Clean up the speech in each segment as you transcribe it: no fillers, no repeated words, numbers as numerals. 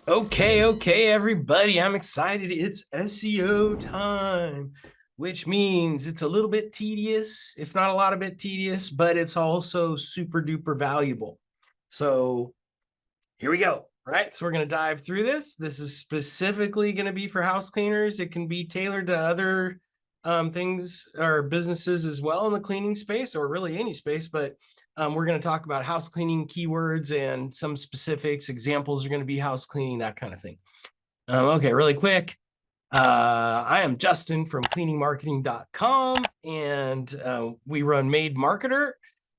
Okay, everybody. I'm excited. It's SEO time, which means it's a little bit tedious, if not a lot of bit tedious, but it's also super duper valuable. So here we go. Right. So we're going to dive through this. This is specifically going to be for house cleaners. It can be tailored to other things or businesses as well in the cleaning space, or really any space. But we're going to talk about house cleaning keywords and some specifics. Examples are going to be house cleaning, that kind of thing. Okay, really quick. I am Justin from cleaningmarketing.com, and we run Made Marketer,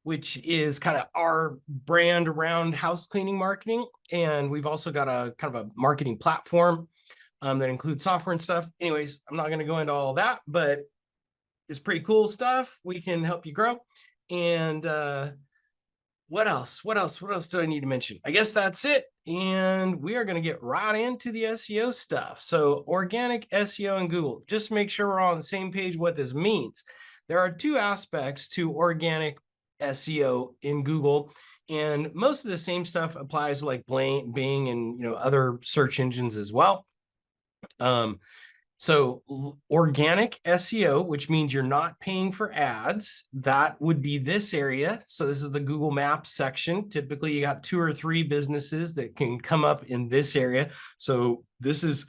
which is kind of our brand around house cleaning marketing. And we've also got a kind of a marketing platform that includes software and stuff. Anyways, I'm not going to go into all that, but it's pretty cool stuff. We can help you grow. And what else? What else do I need to mention? I guess that's it. And we are going to get right into the SEO stuff. So organic SEO in Google, just make sure we're all on the same page what this means. There are two aspects to organic SEO in Google, and most of the same stuff applies to like Bing and other search engines as well. So organic SEO, which means you're not paying for ads, that would be this area. So this is the Google Maps section. Typically, you got 2 or 3 businesses that can come up in this area. So this is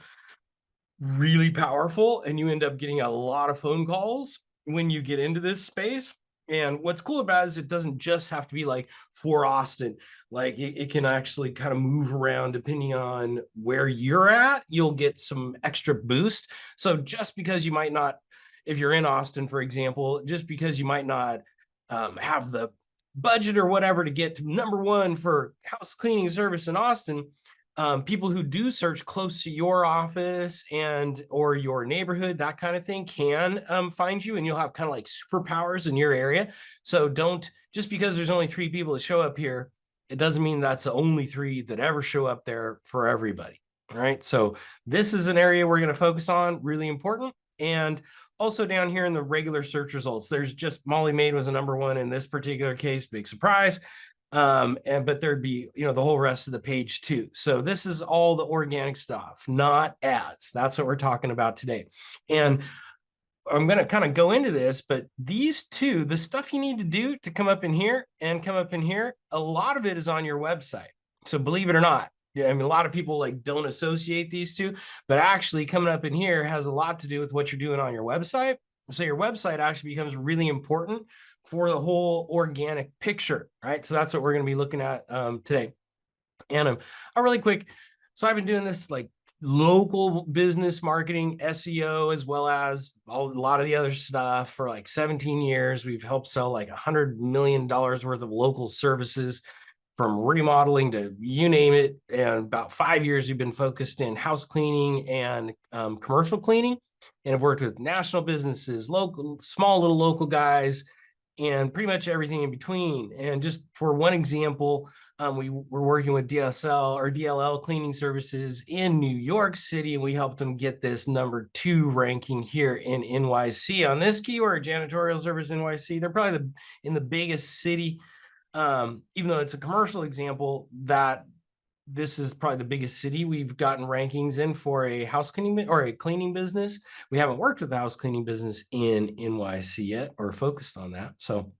really powerful, and you end up getting a lot of phone calls when you get into this space. And what's cool about it is it doesn't just have to be like for Austin. Like it can actually kind of move around depending on where you're at. You'll get some extra boost. So just because you might not, if you're in Austin, for example, just because you might not have the budget or whatever to get to #1 for house cleaning service in Austin, people who do search close to your office and or your neighborhood, that kind of thing, can find you, and you'll have kind of like superpowers in your area. So don't, just because there's only 3 people that show up here, it doesn't mean that's the only 3 that ever show up there for everybody. All right. So this is an area we're going to focus on, really important. And also down here in the regular search results, there's just Molly Maid was a #1 in this particular case, big surprise. But there'd be the whole rest of the page too. So this is all the organic stuff, not ads. That's what we're talking about today. And I'm going to kind of go into this, but these two, the stuff you need to do to come up in here and come up in here, a lot of it is on your website. So believe it or not, I mean, a lot of people like don't associate these two, but actually coming up in here has a lot to do with what you're doing on your website. So your website actually becomes really important for the whole organic picture, right? So that's what we're going to be looking at today. And a really quick, so I've been doing this like local business marketing, SEO, as well as a lot of the other stuff for like 17 years. We've helped sell like $100 million worth of local services, from remodeling to you name it. And about 5 years, we've been focused in house cleaning and commercial cleaning, and have worked with national businesses, local, small little local guys, and pretty much everything in between. And just for one example, we were working with DSL or DLL cleaning services in New York City, and we helped them get this #2 ranking here in NYC on this keyword, janitorial service NYC. They're probably in the biggest city, even though it's a commercial example, that this is probably the biggest city we've gotten rankings in for a house cleaning or a cleaning business. We haven't worked with the house cleaning business in NYC yet, or focused on that. So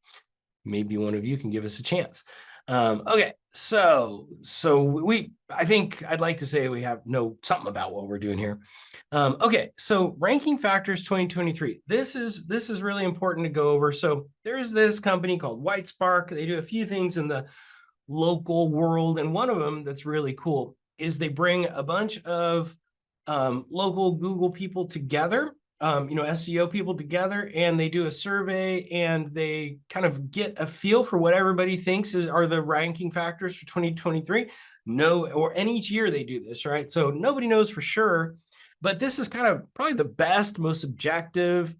maybe one of you can give us a chance. Okay, so I think I'd like to say we know something about what we're doing here. Okay, so ranking factors 2023. This is really important to go over. So there's this company called White Spark. They do a few things in the local world, and one of them that's really cool is they bring a bunch of local Google people together, SEO people together, and they do a survey, and they kind of get a feel for what everybody thinks are the ranking factors for 2023. And each year they do this, right? So nobody knows for sure, but this is kind of probably the best, most objective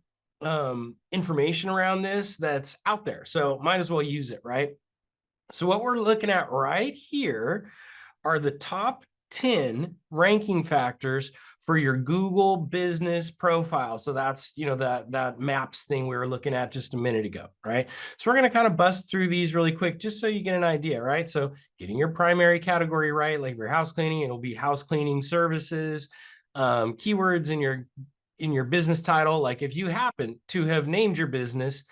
information around this that's out there. So might as well use it, right? So what we're looking at right here are the top 10 ranking factors for your Google business profile. So that's, that maps thing we were looking at just a minute ago, right? So we're going to kind of bust through these really quick, just so you get an idea, right? So getting your primary category right, like your house cleaning, it'll be house cleaning services, keywords in your business title. Like if you happen to have named your business,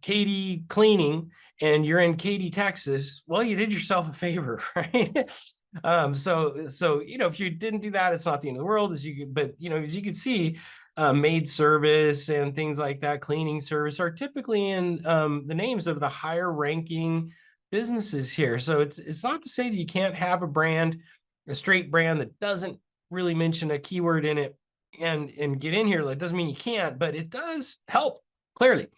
Katie Cleaning, and you're in Katy, Texas, well, you did yourself a favor, right? So if you didn't do that, it's not the end of the world, as you can see, maid service and things like that, cleaning service, are typically in the names of the higher ranking businesses here. So it's not to say that you can't have a straight brand that doesn't really mention a keyword in it and get in here. That doesn't mean you can't, but it does help, clearly.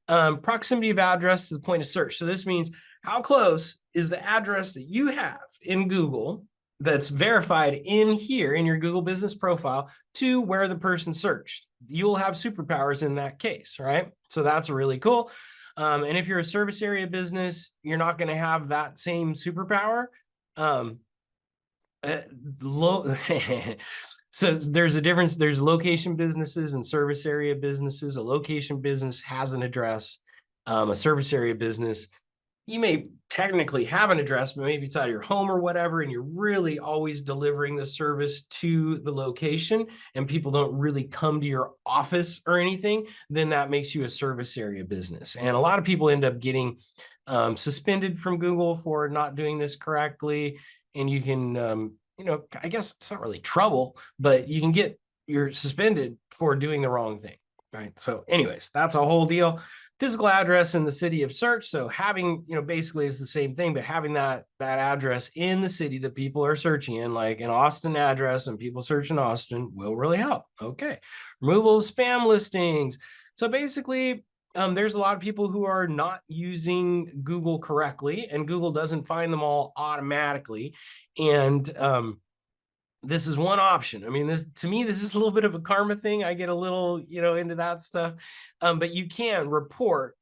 Proximity of address to the point of search. So this means how close is the address that you have in Google that's verified in here in your Google business profile to where the person searched. You'll have superpowers in that case, right? So that's really cool. And if you're a service area business, you're not going to have that same superpower. So there's a difference. There's location businesses and service area businesses. A location business has an address. A service area business, you may technically have an address, but maybe it's out of your home or whatever, and you're really always delivering the service to the location, and people don't really come to your office or anything, then that makes you a service area business. And a lot of people end up getting suspended from Google for not doing this correctly. And you can, I guess it's not really trouble, but you're suspended for doing the wrong thing, right? So anyways, that's a whole deal. Physical address in the city of search. So having, basically is the same thing, but having that address in the city that people are searching in, like an Austin address, and people search in Austin, will really help. Okay. Removal of spam listings. So basically, there's a lot of people who are not using Google correctly, and Google doesn't find them all automatically. And this is one option. I mean, to me, this is a little bit of a karma thing. I get a little, into that stuff. But you can report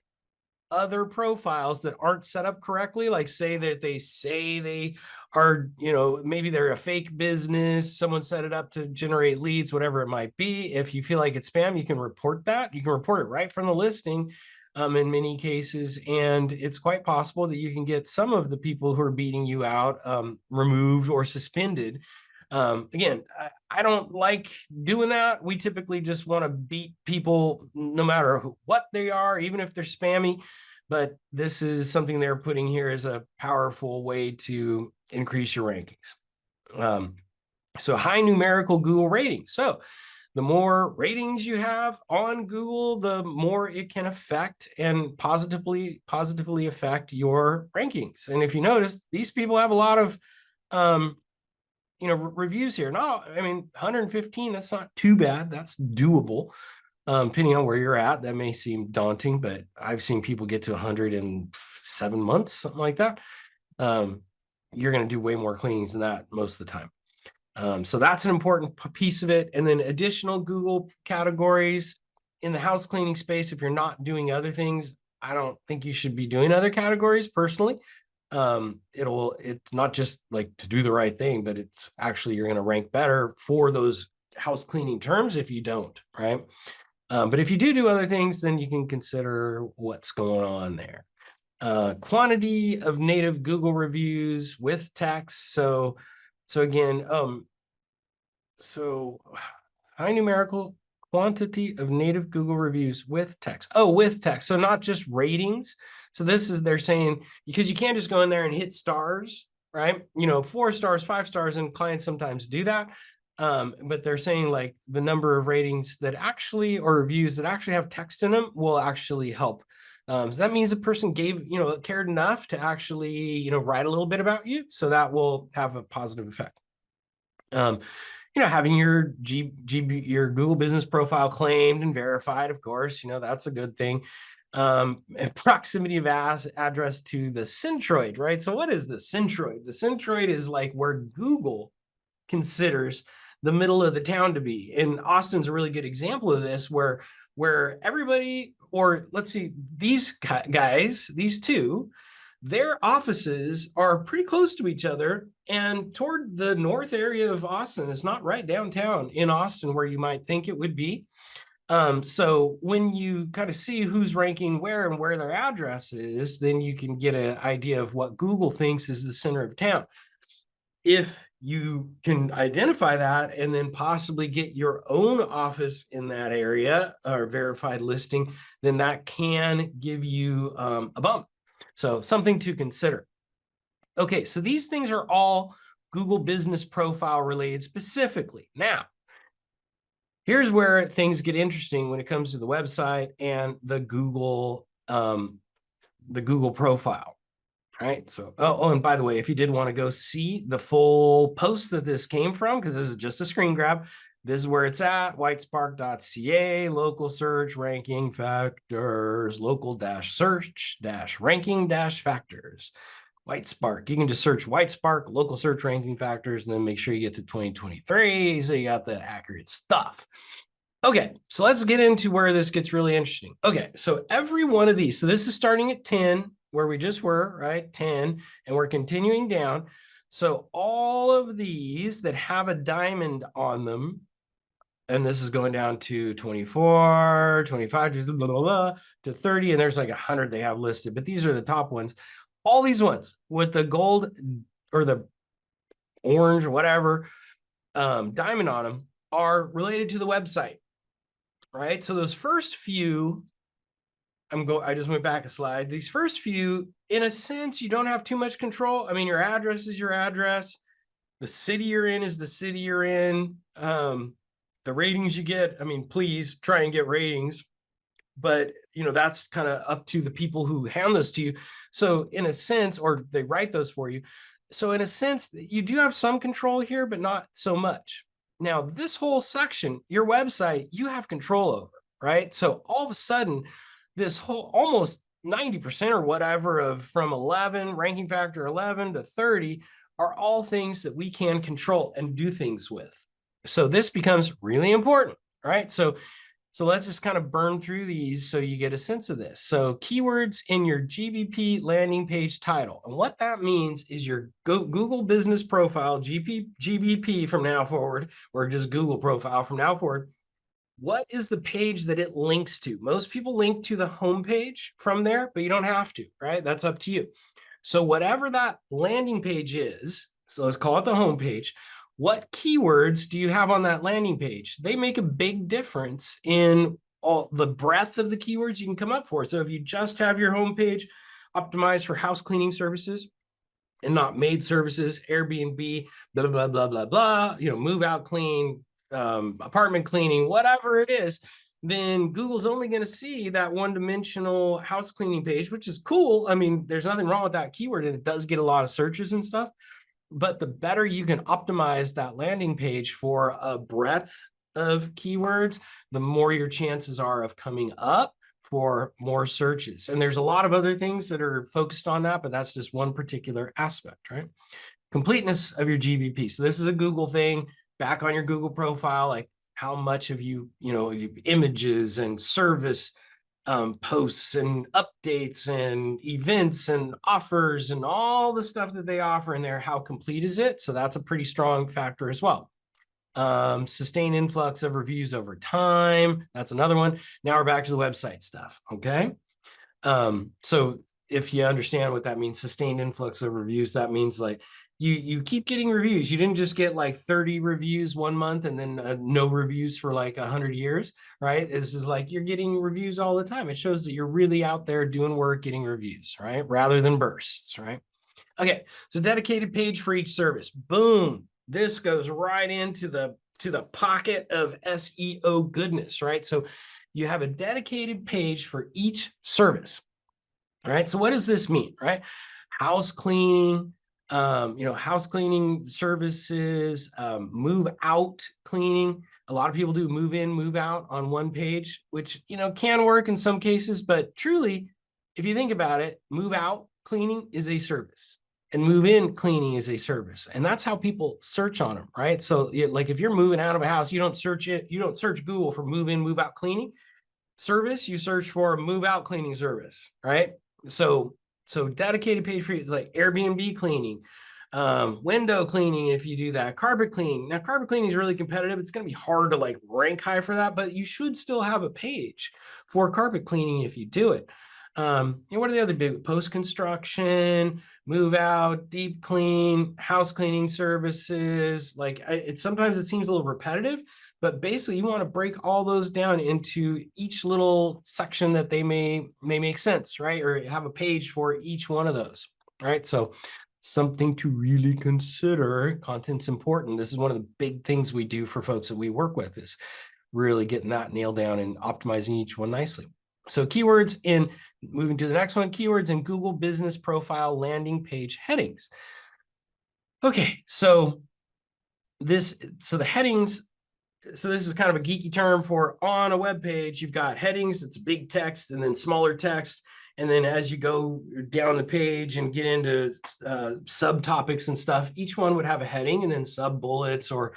other profiles that aren't set up correctly, like say they are, maybe they're a fake business, someone set it up to generate leads, whatever it might be. If you feel like it's spam, you can report that. You can report it right from the listing in many cases. And it's quite possible that you can get some of the people who are beating you out removed or suspended. Again, I don't like doing that. We typically just want to beat people no matter what they are, even if they're spammy. But this is something they're putting here as a powerful way to increase your rankings. So high numerical Google ratings. So the more ratings you have on Google, the more it can affect and positively affect your rankings. And if you notice, these people have a lot of reviews here. 115, that's not too bad. That's doable. Depending on where you're at, that may seem daunting, but I've seen people get to 107 months, something like that. You're going to do way more cleanings than that most of the time. So that's an important piece of it. And then additional Google categories in the house cleaning space. If you're not doing other things, I don't think you should be doing other categories personally. It's not just like to do the right thing, but it's actually, you're going to rank better for those house cleaning terms if you don't, right? But if you do other things, then you can consider what's going on there. Quantity of native Google reviews with text. So again, high numerical quantity of native Google reviews with text. Oh, with text. So not just ratings. So they're saying, because you can't just go in there and hit stars, right? 4 stars, 5 stars, and clients sometimes do that. But they're saying like the number of ratings that actually, or reviews that actually have text in them, will actually help. So that means a person cared enough to actually, write a little bit about you. So that will have a positive effect. Having your your Google business profile claimed and verified, of course, that's a good thing. And proximity of address to the centroid, right? So what is the centroid? The centroid is like where Google considers the middle of the town to be. And Austin's a really good example of this, where everybody, or let's see, these guys, these two, their offices are pretty close to each other and toward the north area of Austin. It's not right downtown in Austin where you might think it would be. So when you kind of see who's ranking where and where their address is, then you can get an idea of what Google thinks is the center of town. If you can identify that and then possibly get your own office in that area or verified listing, then that can give you a bump. So something to consider. Okay, so these things are all Google Business Profile related specifically. Now, here's where things get interesting when it comes to the website and the Google profile. Right. So, and by the way, if you did want to go see the full post that this came from, because this is just a screen grab, this is where it's at, whitespark.ca, local search ranking factors, local-search-ranking-factors. Whitespark. You can just search Whitespark, local search ranking factors, and then make sure you get to 2023. So you got the accurate stuff. Okay, so let's get into where this gets really interesting. Okay, so every one of these, so this is starting at 10, where we just were, right? 10, and we're continuing down. So all of these that have a diamond on them, and this is going down to 24, 25, blah, blah, blah, to 30, and there's like 100 they have listed, but these are the top ones. All these ones with the gold or the orange or whatever diamond on them are related to the website, right? So those first few, I just went back a slide. These first few, in a sense, you don't have too much control. I mean, your address is your address. The city you're in is the city you're in. The ratings you get, I mean, please try and get ratings. But, that's kind of up to the people who hand those to you. So in a sense, or they write those for you. So in a sense, you do have some control here, but not so much. Now, this whole section, your website, you have control over, right? So all of a sudden, this whole almost 90% or whatever of from 11, ranking factor 11 to 30 are all things that we can control and do things with. So this becomes really important, right? So let's just kind of burn through these so you get a sense of this. So keywords in your GBP landing page title. And what that means is your Google Business Profile, GBP from now forward, or just Google Profile from now forward. What is the page that it links to? Most people link to the home page from there, but you don't have to, right? That's up to you. So whatever that landing page is, so let's call it the home page, what keywords do you have on that landing page? They make a big difference in all the breadth of the keywords you can come up for. So if you just have your home page optimized for house cleaning services and not maid services, Airbnb, blah, blah, blah, blah, blah, move out clean, apartment cleaning, whatever it is, then Google's only going to see that one-dimensional house cleaning page, which is cool. I mean, there's nothing wrong with that keyword, and it does get a lot of searches and stuff. But the better you can optimize that landing page for a breadth of keywords, the more your chances are of coming up for more searches. And there's a lot of other things that are focused on that, but that's just one particular aspect, right? Completeness of your GBP. So this is a Google thing. Back on your Google profile, like how much of images and service posts and updates and events and offers and all the stuff that they offer in there, how complete is it? So that's a pretty strong factor as well. Sustained influx of reviews over time. That's another one. Now we're back to the website stuff. Okay. So if you understand what that means, sustained influx of reviews, that means like you keep getting reviews. You didn't just get like 30 reviews one month and then no reviews for like 100 years, right? This is like you're getting reviews all the time. It shows that you're really out there doing work, getting reviews, right? Rather than bursts, right? Okay, so dedicated page for each service. Boom. This goes right into the pocket of SEO goodness, right? So you have a dedicated page for each service, all right? So what does this mean, right? House cleaning, house cleaning services, move out cleaning. A lot of people do move in, move out on one page, which, can work in some cases, but truly, if you think about it, move out cleaning is a service and move in cleaning is a service. And that's how people search on them, right? So like if you're moving out of a house, you don't search Google for move in, move out cleaning service. You search for move out cleaning service, right? So So dedicated page for you is like Airbnb cleaning, window cleaning if you do that, carpet cleaning. Now, carpet cleaning is really competitive. It's going to be hard to like rank high for that, but you should still have a page for carpet cleaning if you do it. What are the other big? Post construction, move out, deep clean, house cleaning services. Like sometimes it seems a little repetitive, but basically you want to break all those down into each little section that they may make sense, right? Or have a page for each one of those, right? So something to really consider. Content's important. This is one of the big things we do for folks that we work with, is really getting that nailed down and optimizing each one nicely. So keywords in, moving to the next one, keywords in Google Business Profile landing page headings. Okay, so the headings, so this is kind of a geeky term for on a web page, you've got headings, it's big text and then smaller text. And then as you go down the page and get into subtopics and stuff, each one would have a heading and then sub bullets or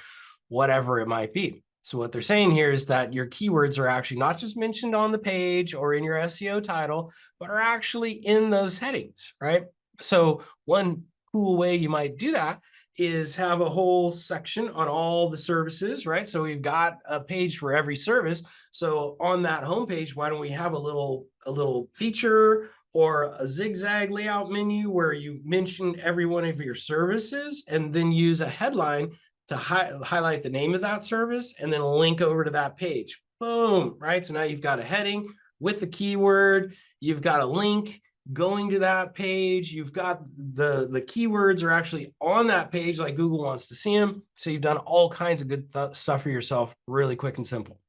whatever it might be. So what they're saying here is that your keywords are actually not just mentioned on the page or in your SEO title, but are actually in those headings, right? So one cool way you might do that is have a whole section on all the services, right? So we've got a page for every service. So on that homepage, why don't we have a little feature or a zigzag layout menu where you mention every one of your services and then use a headline to highlight the name of that service and then link over to that page. Boom, right? So now you've got a heading with the keyword, you've got a link going to that page, you've got the keywords are actually on that page like Google wants to see them. So you've done all kinds of good stuff for yourself, really quick and simple.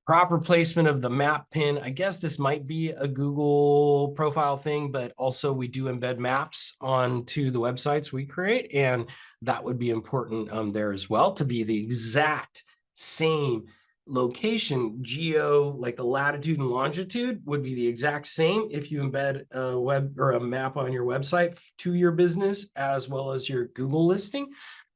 Proper placement of the map pin. I guess this might be a Google profile thing, but also we do embed maps onto the websites we create, and that would be important there as well, to be the exact same location. Geo, like the latitude and longitude, would be the exact same if you embed a web or a map on your website to your business as well as your Google listing.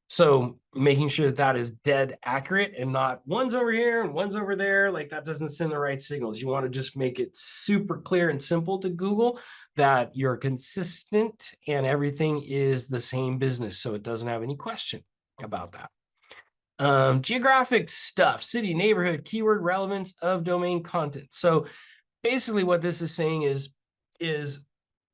So making sure that that is dead accurate and not one's over here and one's over there, like that doesn't send the right signals. You want to just make it super clear and simple to Google that you're consistent and everything is the same business, so it doesn't have any question about that. Geographic stuff, city, neighborhood, keyword relevance of domain content. So basically what this is saying is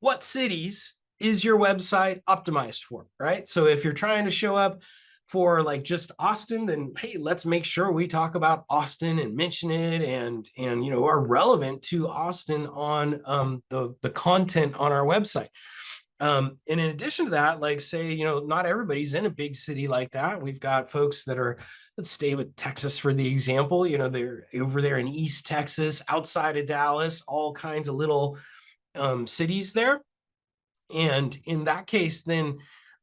what cities is your website optimized for, right? So if you're trying to show up for like just Austin, then hey, let's make sure we talk about Austin and mention it and you know, are relevant to Austin on the content on our website. And in addition to that, like say, you know, not everybody's in a big city like that. We've got folks that are, let's stay with Texas for the example, you know, they're over there in East Texas, outside of Dallas, all kinds of little cities there. And in that case, then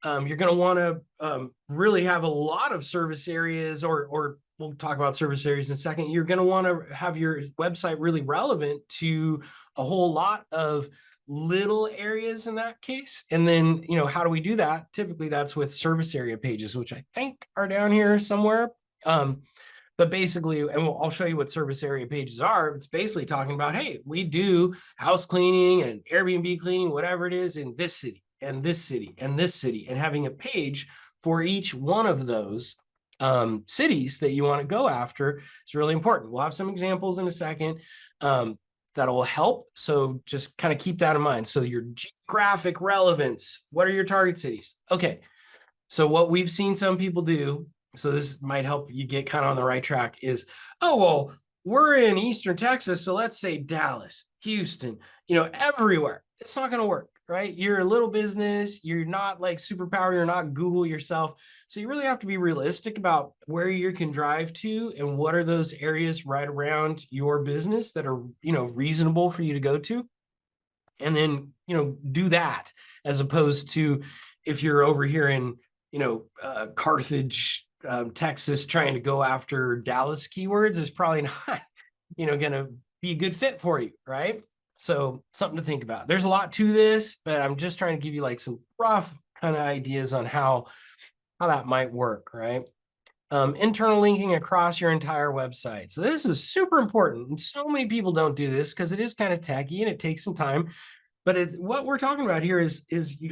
you're going to want to really have a lot of service areas, or we'll talk about service areas in a second. You're going to want to have your website really relevant to a whole lot of little areas in that case. And then, you know, how do we do that? Typically that's with service area pages, which I think are down here somewhere. But basically, and I'll show you what service area pages are. It's basically talking about, hey, we do house cleaning and Airbnb cleaning, whatever it is, in this city and this city and this city, and having a page for each one of those cities that you want to go after is really important. We'll have some examples in a second that'll help. So just kind of keep that in mind. So your geographic relevance, what are your target cities? Okay, so what we've seen some people do, so this might help you get kind of on the right track, is, oh, well, we're in Eastern Texas, so let's say Dallas, Houston, you know, everywhere. It's not going to work, right? You're a little business. You're not like superpower. You're not Google yourself. So you really have to be realistic about where you can drive to and what are those areas right around your business that are, you know, reasonable for you to go to. And then, you know, do that, as opposed to if you're over here in, you know, Carthage, Texas, trying to go after Dallas keywords is probably not, you know, going to be a good fit for you, right? So something to think about. There's a lot to this, but I'm just trying to give you like some rough kind of ideas on how that might work, right? Internal linking across your entire website. So this is super important. And so many people don't do this because it is kind of tacky and it takes some time. But what we're talking about here is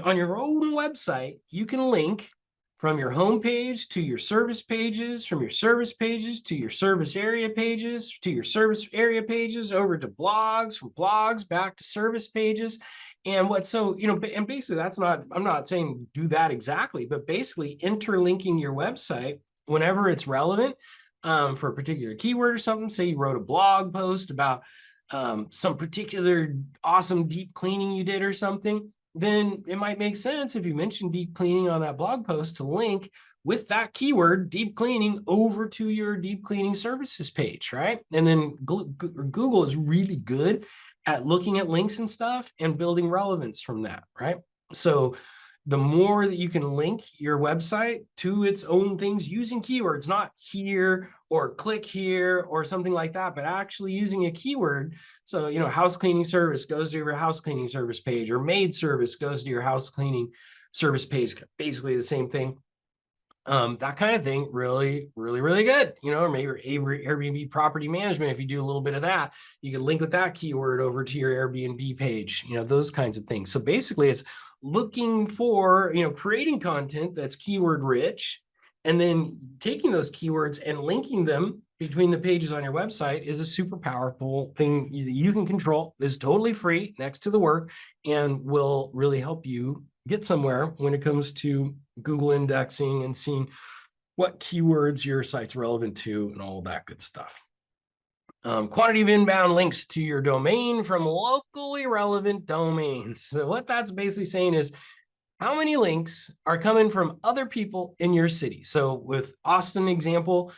on your own website, you can link from your home page to your service pages, from your service pages to your service area pages, to your service area pages, over to blogs, from blogs back to service pages. And and basically that's not, I'm not saying do that exactly, but basically interlinking your website whenever it's relevant for a particular keyword or something. Say you wrote a blog post about some particular awesome deep cleaning you did or something, then it might make sense if you mention deep cleaning on that blog post to link with that keyword deep cleaning over to your deep cleaning services page, right? And then Google is really good at looking at links and stuff and building relevance from that, right? So the more that you can link your website to its own things using keywords, not here or click here or something like that, but actually using a keyword. So, house cleaning service goes to your house cleaning service page, or maid service goes to your house cleaning service page, basically the same thing. That kind of thing, really, really, really good. Or maybe Airbnb property management. If you do a little bit of that, you can link with that keyword over to your Airbnb page, those kinds of things. So basically it's looking for, creating content that's keyword rich, and then taking those keywords and linking them between the pages on your website is a super powerful thing you can control. Is totally free next to the work and will really help you get somewhere when it comes to Google indexing and seeing what keywords your site's relevant to and all that good stuff. Quantity of inbound links to your domain from locally relevant domains. So what that's basically saying is how many links are coming from other people in your city. So with Austin example,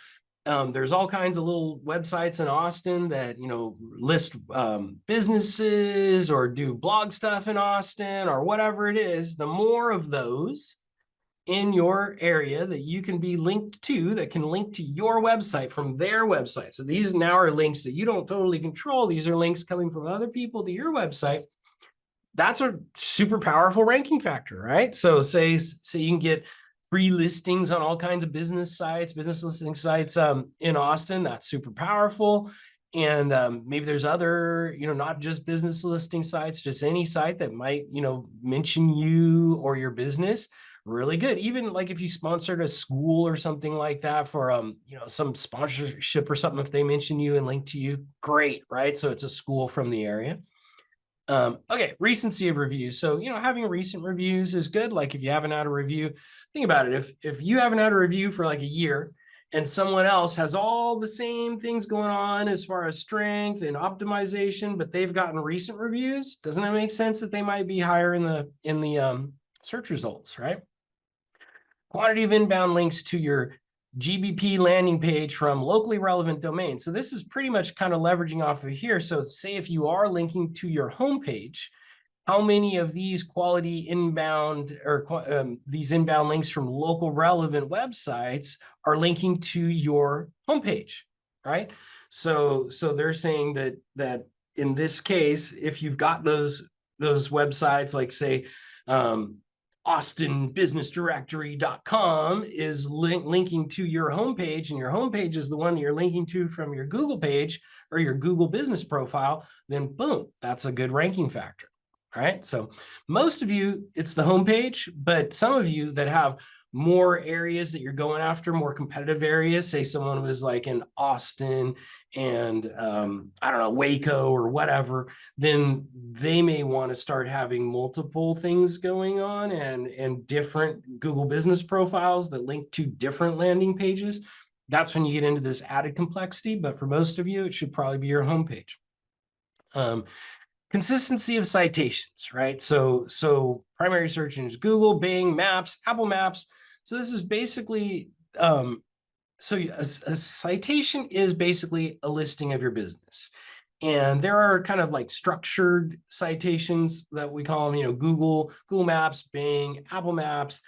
there's all kinds of little websites in Austin that, list businesses or do blog stuff in Austin or whatever it is. The more of those in your area that you can be linked to, that can link to your website from their website. So these now are links that you don't totally control. These are links coming from other people to your website. That's a super powerful ranking factor, right? So say you can get free listings on all kinds of business listing sites in Austin. That's super powerful. And maybe there's other, not just business listing sites, just any site that might, mention you or your business. Really good. Even like if you sponsored a school or something like that for, some sponsorship or something, if they mention you and link to you, great, right? So it's a school from the area. Okay, recency of reviews. So, having recent reviews is good. Like if you haven't had a review, think about it. If you haven't had a review for like a year and someone else has all the same things going on as far as strength and optimization, but they've gotten recent reviews, doesn't it make sense that they might be higher in the search results, right? Quantity of inbound links to your GBP landing page from locally relevant domains. So this is pretty much kind of leveraging off of here. So say if you are linking to your homepage, how many of these quality inbound or these inbound links from local relevant websites are linking to your homepage, right? So they're saying that in this case, if you've got those websites, like say, austinbusinessdirectory.com is linking to your homepage, and your homepage is the one that you're linking to from your Google page or your Google business profile, then boom, that's a good ranking factor. All right. So most of you, it's the homepage, but some of you that have more areas that you're going after, more competitive areas, say someone was like in Austin and I don't know, Waco or whatever, then they may want to start having multiple things going on and different Google business profiles that link to different landing pages. That's when you get into this added complexity. But for most of you, it should probably be your homepage. Consistency of citations, right? So primary search engines, Google, Bing, Maps, Apple Maps. So this is basically, so a citation is basically a listing of your business. And there are kind of like structured citations that we call them, Google Maps, Bing, Apple Maps.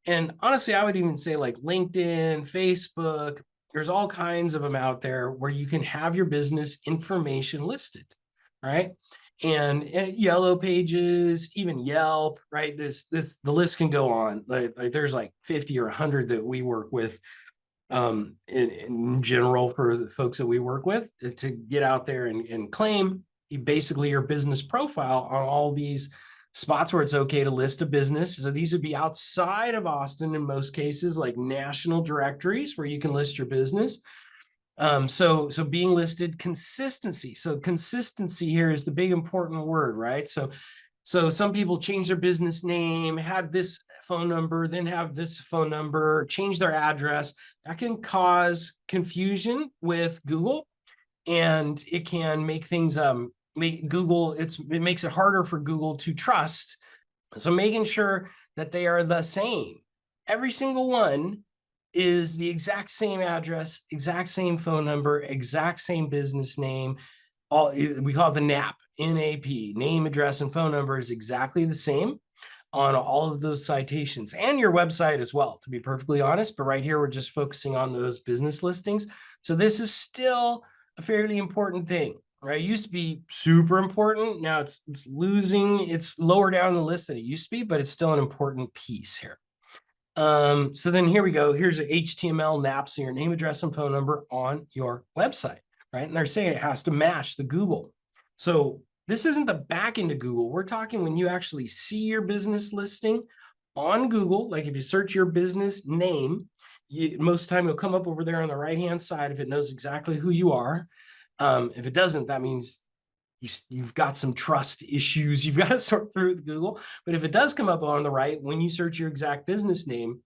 And honestly, I would even say like LinkedIn, Facebook, there's all kinds of them out there where you can have your business information listed, right? And Yellow Pages, even Yelp, right? The list can go on. Like there's like 50 or 100 that we work with in general for the folks that we work with to get out there and claim basically your business profile on all these spots where it's okay to list a business. So these would be outside of Austin in most cases, like national directories where you can list your business. So being listed, consistency. So consistency here is the big important word, right? So some people change their business name, had this phone number, then have this phone number, change their address. That can cause confusion with Google, and it can make things make Google, it makes it harder for Google to trust. So making sure that they are the same. Every single one is the exact same address, exact same phone number, exact same business name. All we call it the NAP, NAP, name, address, and phone number is exactly the same on all of those citations, and your website as well, to be perfectly honest. But right here, we're just focusing on those business listings. So this is still a fairly important thing, right? It used to be super important. Now it's losing, it's lower down the list than it used to be, but it's still an important piece here. So then here we go. Here's an HTML NAP, so your name, address, and phone number on your website, right? And they're saying it has to match the Google. So this isn't the back end of Google. We're talking when you actually see your business listing on Google, like if you search your business name, most of the time it'll come up over there on the right-hand side if it knows exactly who you are. If it doesn't, that means you've got some trust issues you've got to sort through with Google. But if it does come up on the right, when you search your exact business name,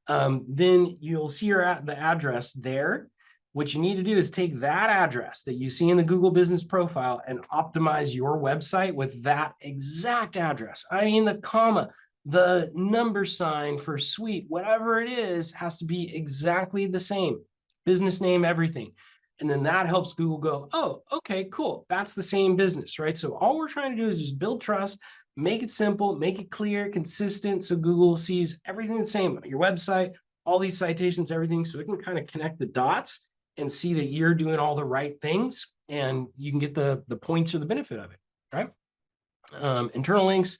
then you'll see the address there. What you need to do is take that address that you see in the Google business profile and optimize your website with that exact address. I mean, the comma, the number sign for suite, whatever it is, has to be exactly the same. Business name, everything. And then that helps Google go, oh, okay, cool. That's the same business, right? So all we're trying to do is just build trust, make it simple, make it clear, consistent, so Google sees everything the same, your website, all these citations, everything, so it can kind of connect the dots and see that you're doing all the right things, and you can get the points or the benefit of it, right? Internal links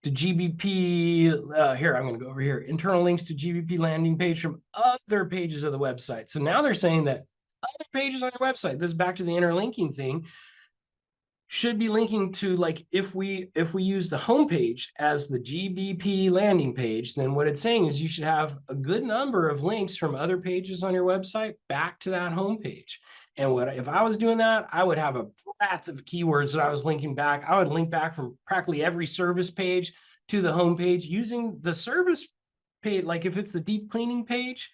to GBP, here, I'm going to go over here. Internal links to GBP landing page from other pages of the website. So now they're saying that other pages on your website, this is back to the interlinking thing, should be linking to, like, if we use the homepage as the GBP landing page, then what it's saying is you should have a good number of links from other pages on your website back to that homepage. And if I was doing that, I would have a breadth of keywords that I was linking back. I would link back from practically every service page to the homepage using the service page. Like if it's the deep cleaning page,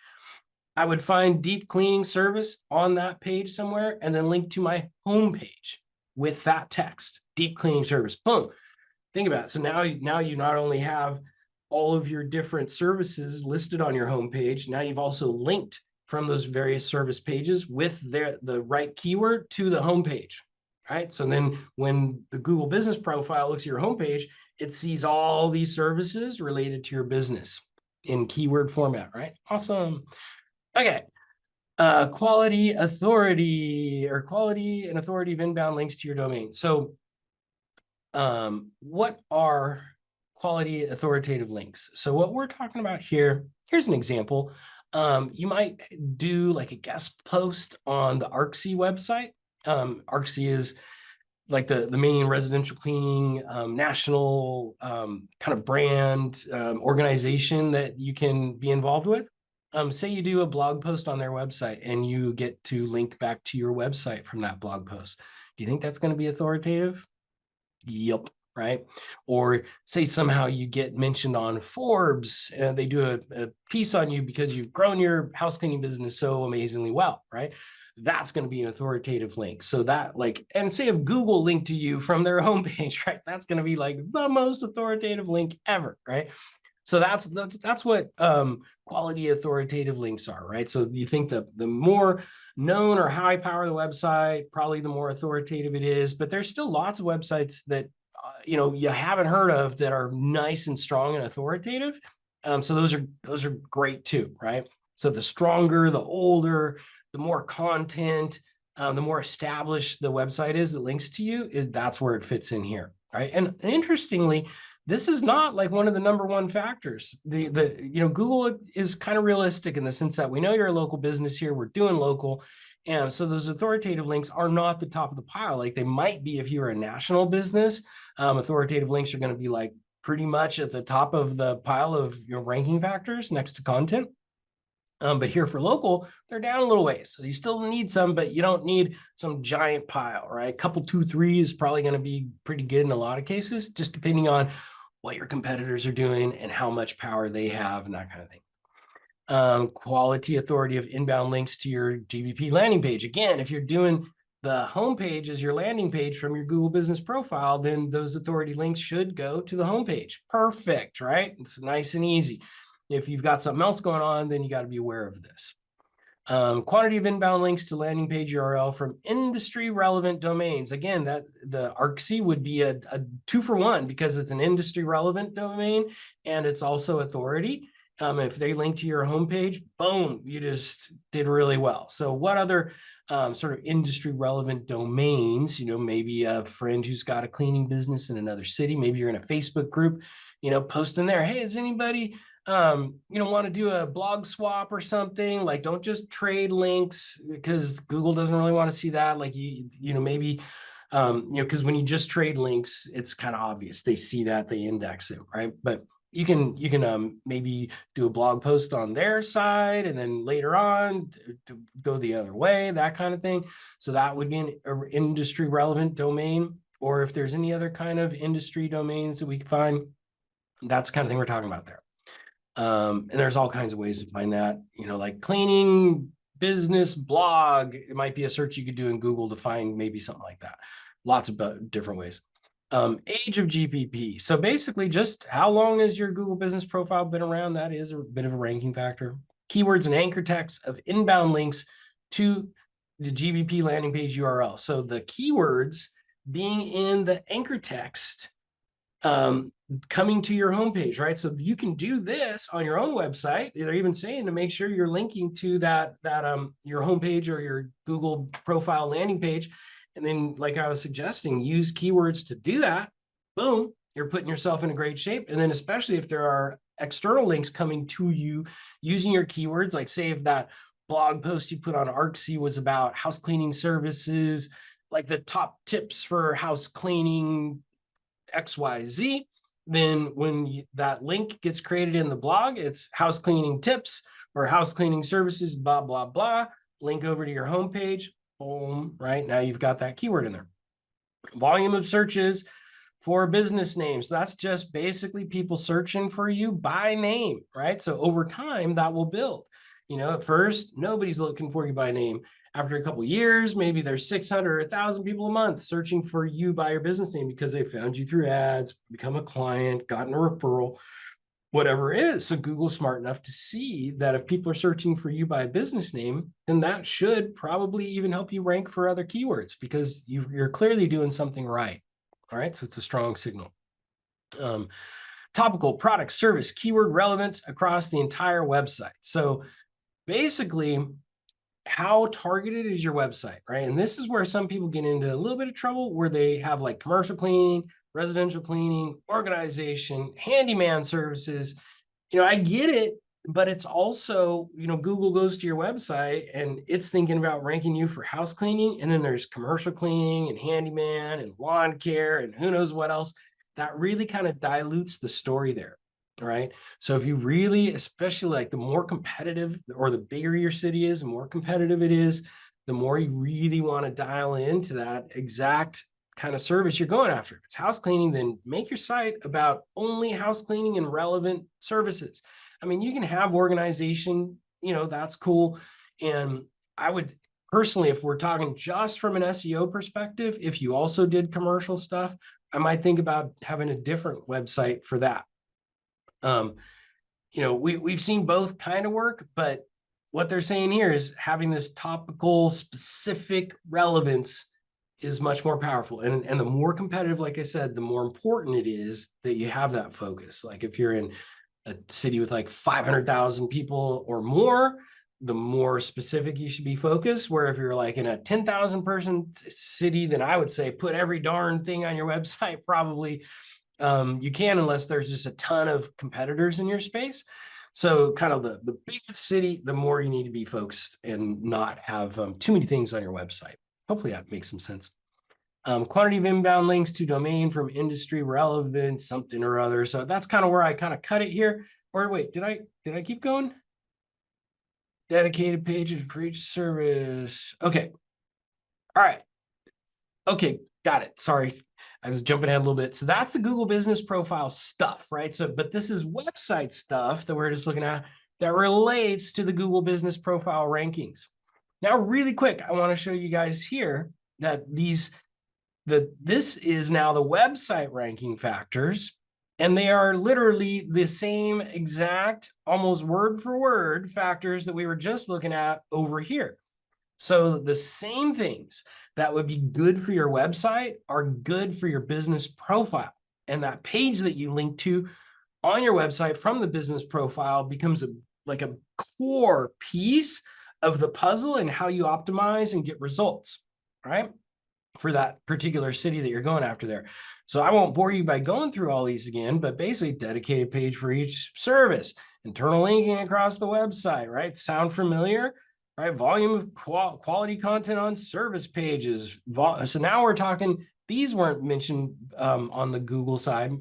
I would find deep cleaning service on that page somewhere and then link to my homepage with that text, deep cleaning service. Boom. Think about it. So now you not only have all of your different services listed on your homepage, now you've also linked from those various service pages with the right keyword to the homepage, right? So then when the Google Business Profile looks at your homepage, it sees all these services related to your business in keyword format, right? Awesome. Okay. Quality and authority of inbound links to your domain. So what are quality authoritative links? So what we're talking about here, here's an example. You might do like a guest post on the Arksy website. Arksy is like the main residential cleaning national kind of brand organization that you can be involved with. Say you do a blog post on their website and you get to link back to your website from that blog post. Do you think that's going to be authoritative? Yep. Right. Or say somehow you get mentioned on Forbes and they do a piece on you because you've grown your house cleaning business so amazingly well. Right. That's going to be an authoritative link. So that, like, and say if Google linked to you from their homepage, right, that's going to be like the most authoritative link ever. Right. So that's what quality authoritative links are, right? So you think the more known or high power the website, probably the more authoritative it is. But there's still lots of websites that you haven't heard of that are nice and strong and authoritative. So those are great too, right? So the stronger, the older, the more content, the more established the website is that links to you, that's where it fits in here, right? And interestingly, this is not like one of the number one factors. Google is kind of realistic in the sense that we know you're a local business here, we're doing local. And so those authoritative links are not the top of the pile. Like they might be if you're a national business. Authoritative links are going to be like pretty much at the top of the pile of your ranking factors next to content. But here for local, they're down a little ways. So you still need some, but you don't need some giant pile, right? A couple, 2, 3 is probably going to be pretty good in a lot of cases, just depending on what your competitors are doing and how much power they have and that kind of thing. Quality authority of inbound links to your GBP landing page. Again, if you're doing the homepage as your landing page from your Google business profile, then those authority links should go to the homepage. Perfect, right? It's nice and easy. If you've got something else going on, then you got to be aware of this. Quantity of inbound links to landing page URL from industry relevant domains. Again, that the ARCC would be a 2-for-1 because it's an industry relevant domain and it's also authority. If they link to your homepage, boom, you just did really well. So what other sort of industry relevant domains, maybe a friend who's got a cleaning business in another city, maybe you're in a Facebook group, post in there, hey, is anybody want to do a blog swap or something? Like, don't just trade links because Google doesn't really want to see that. Like, maybe, because when you just trade links, it's kind of obvious. They see that, they index it, right? But you can maybe do a blog post on their side and then later on to go the other way, that kind of thing. So that would be an industry relevant domain. Or if there's any other kind of industry domains that we can find, that's the kind of thing we're talking about there. And there's all kinds of ways to find that, like cleaning, business, blog. It might be a search you could do in Google to find maybe something like that. Lots of different ways. Age of GPP. So basically just how long has your Google business profile been around? That is a bit of a ranking factor. Keywords and anchor text of inbound links to the GBP landing page URL. So the keywords being in the anchor text coming to your homepage, right? So you can do this on your own website. They're even saying to make sure you're linking to that your homepage or your Google profile landing page. And then, like I was suggesting, use keywords to do that. Boom, you're putting yourself in a great shape. And then especially if there are external links coming to you using your keywords, like say if that blog post you put on ARCC was about house cleaning services, like the top tips for house cleaning XYZ, then when that link gets created in the blog, it's house cleaning tips or house cleaning services, blah, blah, blah, link over to your homepage, boom, right? Now you've got that keyword in there. Volume of searches for business names. That's just basically people searching for you by name, right? So over time, that will build. At first, nobody's looking for you by name. After a couple of years, maybe there's 600 or 1,000 people a month searching for you by your business name because they found you through ads, become a client, gotten a referral, whatever it is. So Google's smart enough to see that if people are searching for you by a business name, then that should probably even help you rank for other keywords because you're clearly doing something right. All right, so it's a strong signal. Topical, product, service, keyword relevant across the entire website. So basically, how targeted is your website, right? And this is where some people get into a little bit of trouble where they have like commercial cleaning, residential cleaning, organization, handyman services. I get it, but it's also, Google goes to your website and it's thinking about ranking you for house cleaning. And then there's commercial cleaning and handyman and lawn care and who knows what else. That really kind of dilutes the story there. Right. So if you really, especially like the more competitive or the bigger your city is, the more competitive it is, the more you really want to dial into that exact kind of service you're going after. If it's house cleaning, then make your site about only house cleaning and relevant services. I mean, you can have organization, that's cool. And I would personally, if we're talking just from an SEO perspective, if you also did commercial stuff, I might think about having a different website for that. We've seen both kind of work, but what they're saying here is having this topical specific relevance is much more powerful. And the more competitive, like I said, the more important it is that you have that focus. Like if you're in a city with like 500,000 people or more, the more specific you should be focused. Where if you're like in a 10,000 person city, then I would say put every darn thing on your website probably. You can, unless there's just a ton of competitors in your space. So kind of the bigger the city, the more you need to be focused and not have too many things on your website. Hopefully that makes some sense. Quantity of inbound links to domain from industry relevant, something or other. So that's kind of where I kind of cut it here. Or wait, did I keep going? Dedicated pages for each service. Okay. All right. Okay, got it. Sorry, I was jumping ahead a little bit. So that's the Google Business Profile stuff, right? So, but this is website stuff that we're just looking at that relates to the Google Business Profile rankings. Now, really quick, I want to show you guys here that this is now the website ranking factors, and they are literally the same exact, almost word for word factors that we were just looking at over here. So the same things that would be good for your website are good for your business profile. And that page that you link to on your website from the business profile becomes like a core piece of the puzzle and how you optimize and get results, right? For that particular city that you're going after there. So I won't bore you by going through all these again, but basically dedicated page for each service, internal linking across the website, right? Sound familiar? Right, volume of quality content on service pages. So now we're talking, these weren't mentioned on the Google side,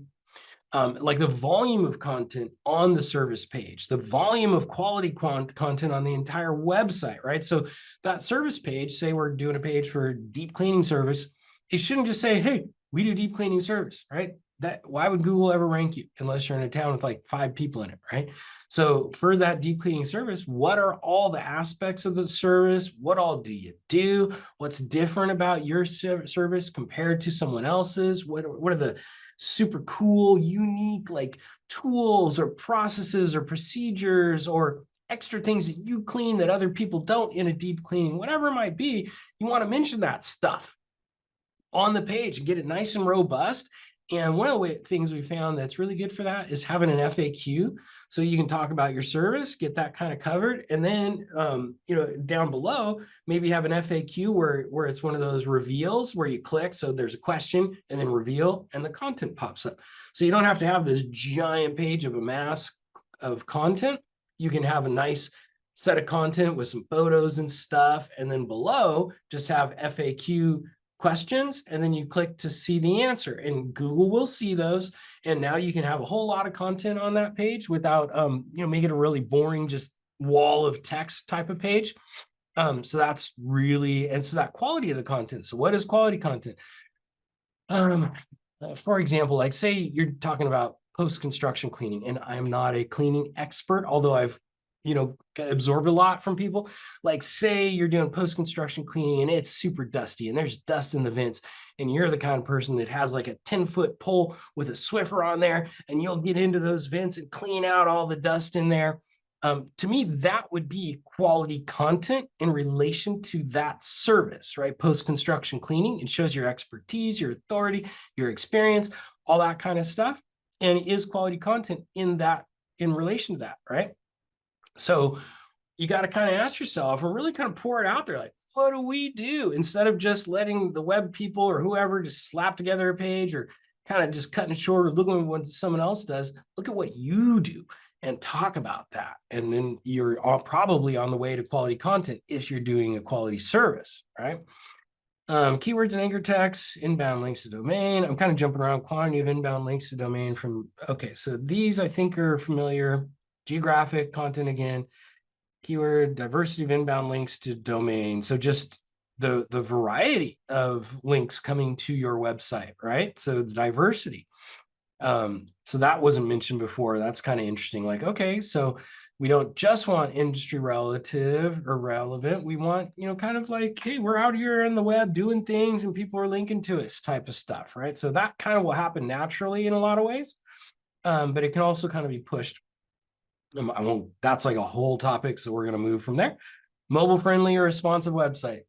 like the volume of content on the service page, the volume of quality content on the entire website, right? So that service page, say we're doing a page for deep cleaning service, it shouldn't just say, hey, we do deep cleaning service, right? Why would Google ever rank you unless you're in a town with like 5 people in it, right? So for that deep cleaning service, what are all the aspects of the service? What all do you do? What's different about your service compared to someone else's? What are the super cool, unique like tools or processes or procedures or extra things that you clean that other people don't in a deep cleaning, whatever it might be? You want to mention that stuff on the page and get it nice and robust. And one of the things we found that's really good for that is having an FAQ. So you can talk about your service, get that kind of covered. And then, down below, maybe have an FAQ where it's one of those reveals where you click. So there's a question and then reveal and the content pops up. So you don't have to have this giant page of a mass of content. You can have a nice set of content with some photos and stuff. And then below, just have FAQ questions, and then you click to see the answer, and Google will see those. And now you can have a whole lot of content on that page without, make it a really boring, just wall of text type of page. So that's really, and so that quality of the content. So what is quality content? For example, like say you're talking about post-construction cleaning, and I'm not a cleaning expert, although I've absorbed a lot from people. Like say you're doing post-construction cleaning and it's super dusty and there's dust in the vents, and you're the kind of person that has like a 10-foot pole with a Swiffer on there, and you'll get into those vents and clean out all the dust in there. To me, that would be quality content in relation to that service, right? Post-construction cleaning, it shows your expertise, your authority, your experience, all that kind of stuff, and it is quality content in relation to that, right? So you got to kind of ask yourself and really kind of pour it out there. Like, what do we do? Instead of just letting the web people or whoever just slap together a page or kind of just cutting it short or looking at what someone else does, look at what you do and talk about that. And then you're probably on the way to quality content if you're doing a quality service, right? Keywords and anchor text, inbound links to domain. I'm kind of jumping around. Quantity of inbound links to domain from, okay, so these I think are familiar. Geographic content again, keyword, diversity of inbound links to domain. So just the variety of links coming to your website, right? So the diversity. So that wasn't mentioned before. That's kind of interesting. Like, okay, so we don't just want industry relative or relevant. We want, kind of like, hey, we're out here in the web doing things and people are linking to us type of stuff, right? So that kind of will happen naturally in a lot of ways, but it can also kind of be pushed. That's like a whole topic, so we're going to move from there. Mobile friendly or responsive website.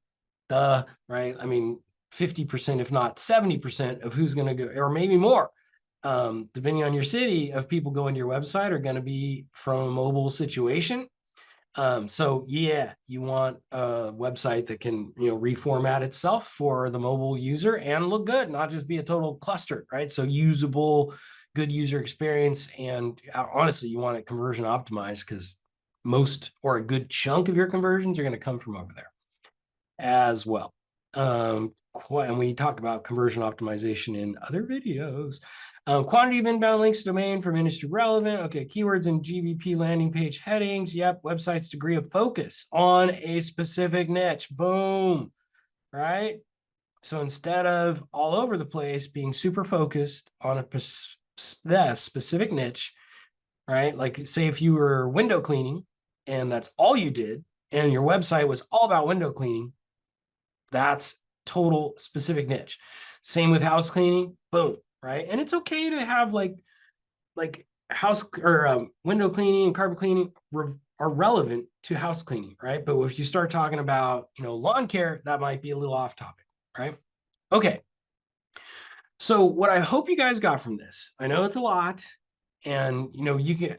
Right? I mean, 50%, if not 70% of who's going to go, or maybe more, depending on your city, of people going to your website are going to be from a mobile situation. So yeah, you want a website that can, reformat itself for the mobile user and look good, not just be a total cluster, right? So usable, good user experience. And honestly, you want it conversion optimized because most or a good chunk of your conversions are going to come from over there as well. And we talked about conversion optimization in other videos. Quantity of inbound links to domain from industry relevant. Okay, keywords and GBP landing page headings. Yep, website's degree of focus on a specific niche. Boom, right? So instead of all over the place, being super focused on a specific niche, right? Like say if you were window cleaning and that's all you did, and your website was all about window cleaning, that's total specific niche. Same with house cleaning, boom, right? And it's okay to have like house or window cleaning and carpet cleaning are relevant to house cleaning, right? But if you start talking about, lawn care, that might be a little off topic, right? Okay. So what I hope you guys got from this, I know it's a lot, and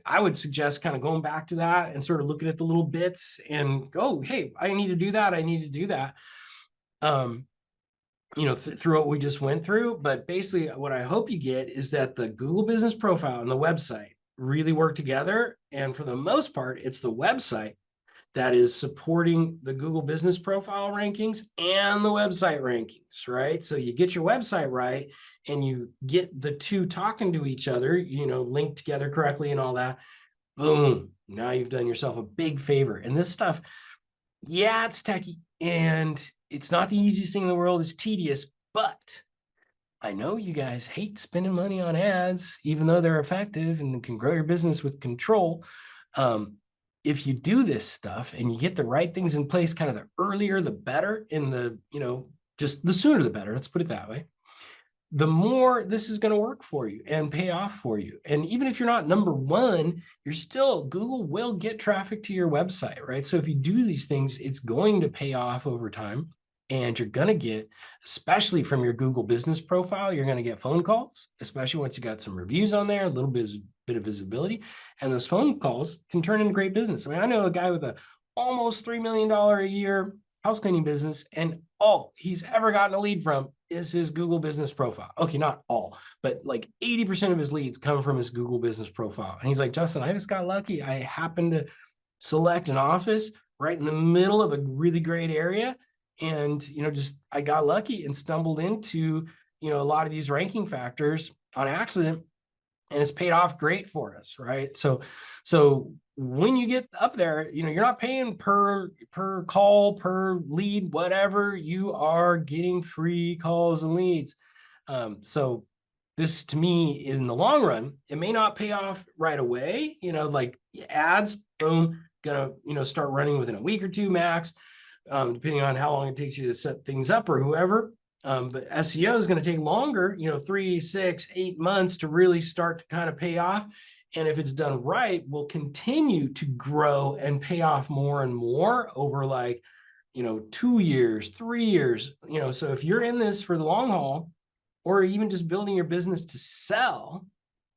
I would suggest kind of going back to that and sort of looking at the little bits and go, hey, I need to do that. I need to do that. Through what we just went through. But basically, what I hope you get is that the Google Business Profile and the website really work together. And for the most part, it's the website that is supporting the Google Business Profile rankings and the website rankings, right? So you get your website right and you get the two talking to each other, linked together correctly and all that. Boom. Now you've done yourself a big favor. And this stuff, yeah, it's techy and it's not the easiest thing in the world. It's tedious, but I know you guys hate spending money on ads, even though they're effective and can grow your business with control. If you do this stuff and you get the right things in place, kind of the earlier, the better, in the, just the sooner the better, let's put it that way, the more this is going to work for you and pay off for you. And even if you're not number one, Google will get traffic to your website, right? So if you do these things, it's going to pay off over time. And you're going to get, especially from your Google Business Profile, you're going to get phone calls, especially once you got some reviews on there, a little bit of visibility. And those phone calls can turn into great business. I mean, I know a guy with a almost $3 million a year house cleaning business, and all he's ever gotten a lead from is his Google Business Profile. Okay, not all, but like 80% of his leads come from his Google Business Profile. And he's like, Justin, I just got lucky. I happened to select an office right in the middle of a really great area. And, I got lucky and stumbled into, a lot of these ranking factors on accident, and it's paid off great for us, right? So when you get up there, you're not paying per call, per lead, whatever. You are getting free calls and leads. So this, to me, in the long run, it may not pay off right away. Like ads, boom, gonna start running within a week or two max, depending on how long it takes you to set things up or whoever. But SEO is going to take longer, 3, 6, 8 months to really start to kind of pay off. And if it's done right, will continue to grow and pay off more and more over 2 years, 3 years. So if you're in this for the long haul, or even just building your business to sell,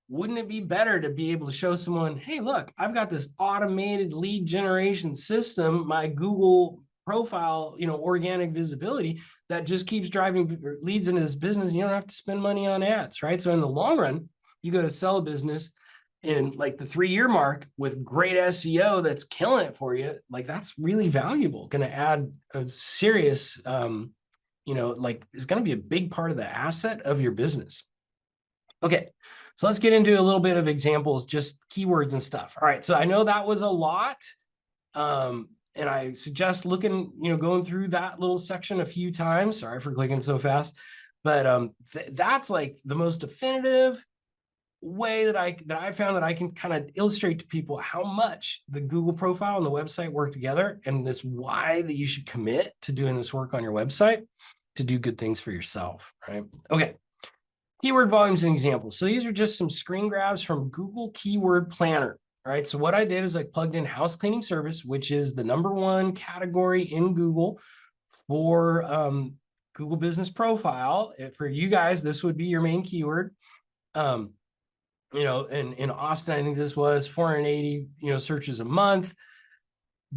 wouldn't it be better to be able to show someone, hey, look, I've got this automated lead generation system, my Google profile, organic visibility that just keeps driving leads into this business. You don't have to spend money on ads, right? So in the long run, you go to sell a business in like the 3-year mark with great SEO that's killing it for you. Like that's really valuable, going to add a serious, it's going to be a big part of the asset of your business. Okay, so let's get into a little bit of examples, just keywords and stuff. All right, so I know that was a lot. And I suggest looking, going through that little section a few times. Sorry for clicking so fast, but that's like the most definitive way that I found that I can kind of illustrate to people how much the Google profile and the website work together, and this why that you should commit to doing this work on your website to do good things for yourself, right? Okay. Keyword volumes and examples. So these are just some screen grabs from Google Keyword Planner. All right, so what I did is I plugged in house cleaning service, which is the #1 category in Google for Google Business Profile. For you guys, this would be your main keyword. In Austin, I think this was 480, searches a month.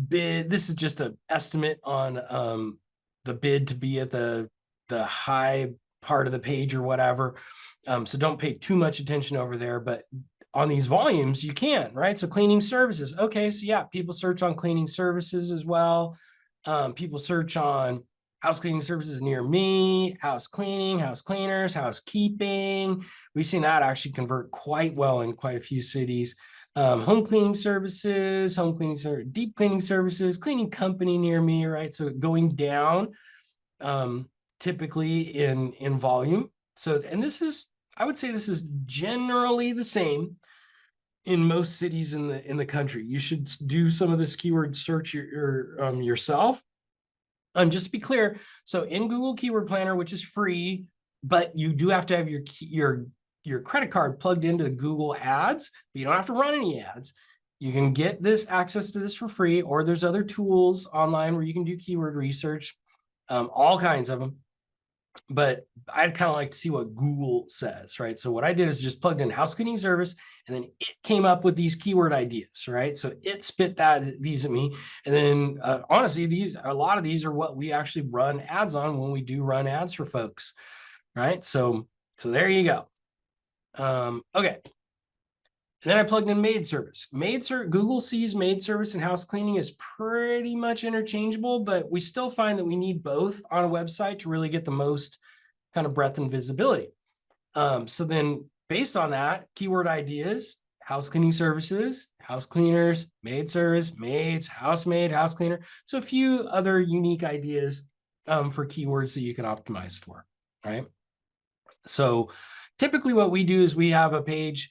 bid. This is just an estimate on the bid to be at the high part of the page or whatever. So don't pay too much attention over there, but on these volumes, you can, right? So cleaning services. Okay, so yeah, people search on cleaning services as well. People search on house cleaning services near me, house cleaning, house cleaners, housekeeping. We've seen that actually convert quite well in quite a few cities. Home cleaning services, deep cleaning services, cleaning company near me, right? So going down typically in volume. So, and this is, I would say this is generally the same in most cities in the country. You should do some of this keyword search yourself. Just to be clear, so in Google Keyword Planner, which is free, but you do have to have your credit card plugged into the Google Ads, but you don't have to run any ads. You can get this access to this for free, or there's other tools online where you can do keyword research, all kinds of them. But I'd kind of like to see what Google says, right? So what I did is just plugged in house cleaning service, and then it came up with these keyword ideas, right? So it spit these at me. And then honestly, a lot of these are what we actually run ads on when we do run ads for folks, right? So there you go. Okay. And then I plugged in maid service. Google sees maid service and house cleaning is pretty much interchangeable, but we still find that we need both on a website to really get the most kind of breadth and visibility. So then based on that, keyword ideas, house cleaning services, house cleaners, maid service, maids, housemaid, house cleaner. So a few other unique ideas for keywords that you can optimize for, right? So typically what we do is we have a page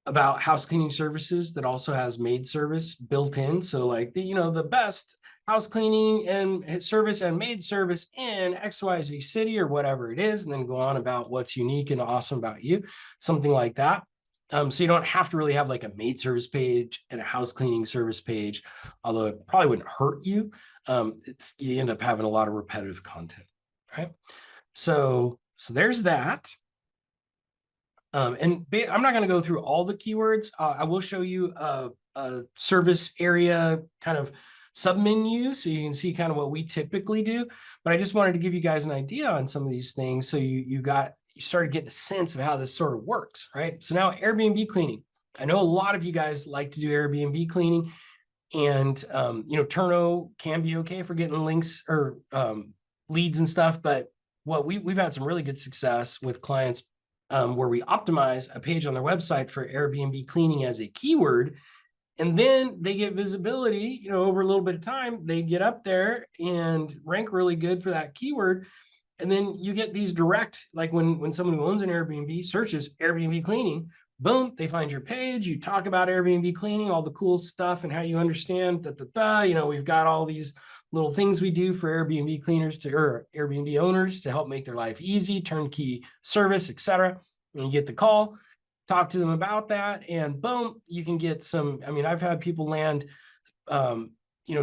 about house cleaning services that also has maid service built in. So like the best house cleaning and service and maid service in XYZ city or whatever it is, and then go on about what's unique and awesome about you, something like that. So you don't have to really have like a maid service page and a house cleaning service page, although it probably wouldn't hurt you. You end up having a lot of repetitive content, right? So there's that. And I'm not going to go through all the keywords. I will show you a service area kind of submenu so you can see kind of what we typically do. But I just wanted to give you guys an idea on some of these things so you started getting a sense of how this sort of works, right? So now Airbnb cleaning. I know a lot of you guys like to do Airbnb cleaning, and Turno can be okay for getting links or leads and stuff, but what we've had some really good success with clients where we optimize a page on their website for Airbnb cleaning as a keyword, and then they get visibility, over a little bit of time, they get up there and rank really good for that keyword. And then you get these direct, like when someone who owns an Airbnb searches Airbnb cleaning, boom, they find your page, you talk about Airbnb cleaning, all the cool stuff and how you understand, we've got all these little things we do for Airbnb cleaners or Airbnb owners to help make their life easy, turnkey service, etc. And you get the call, talk to them about that, and boom, you can get some. I mean, I've had people land,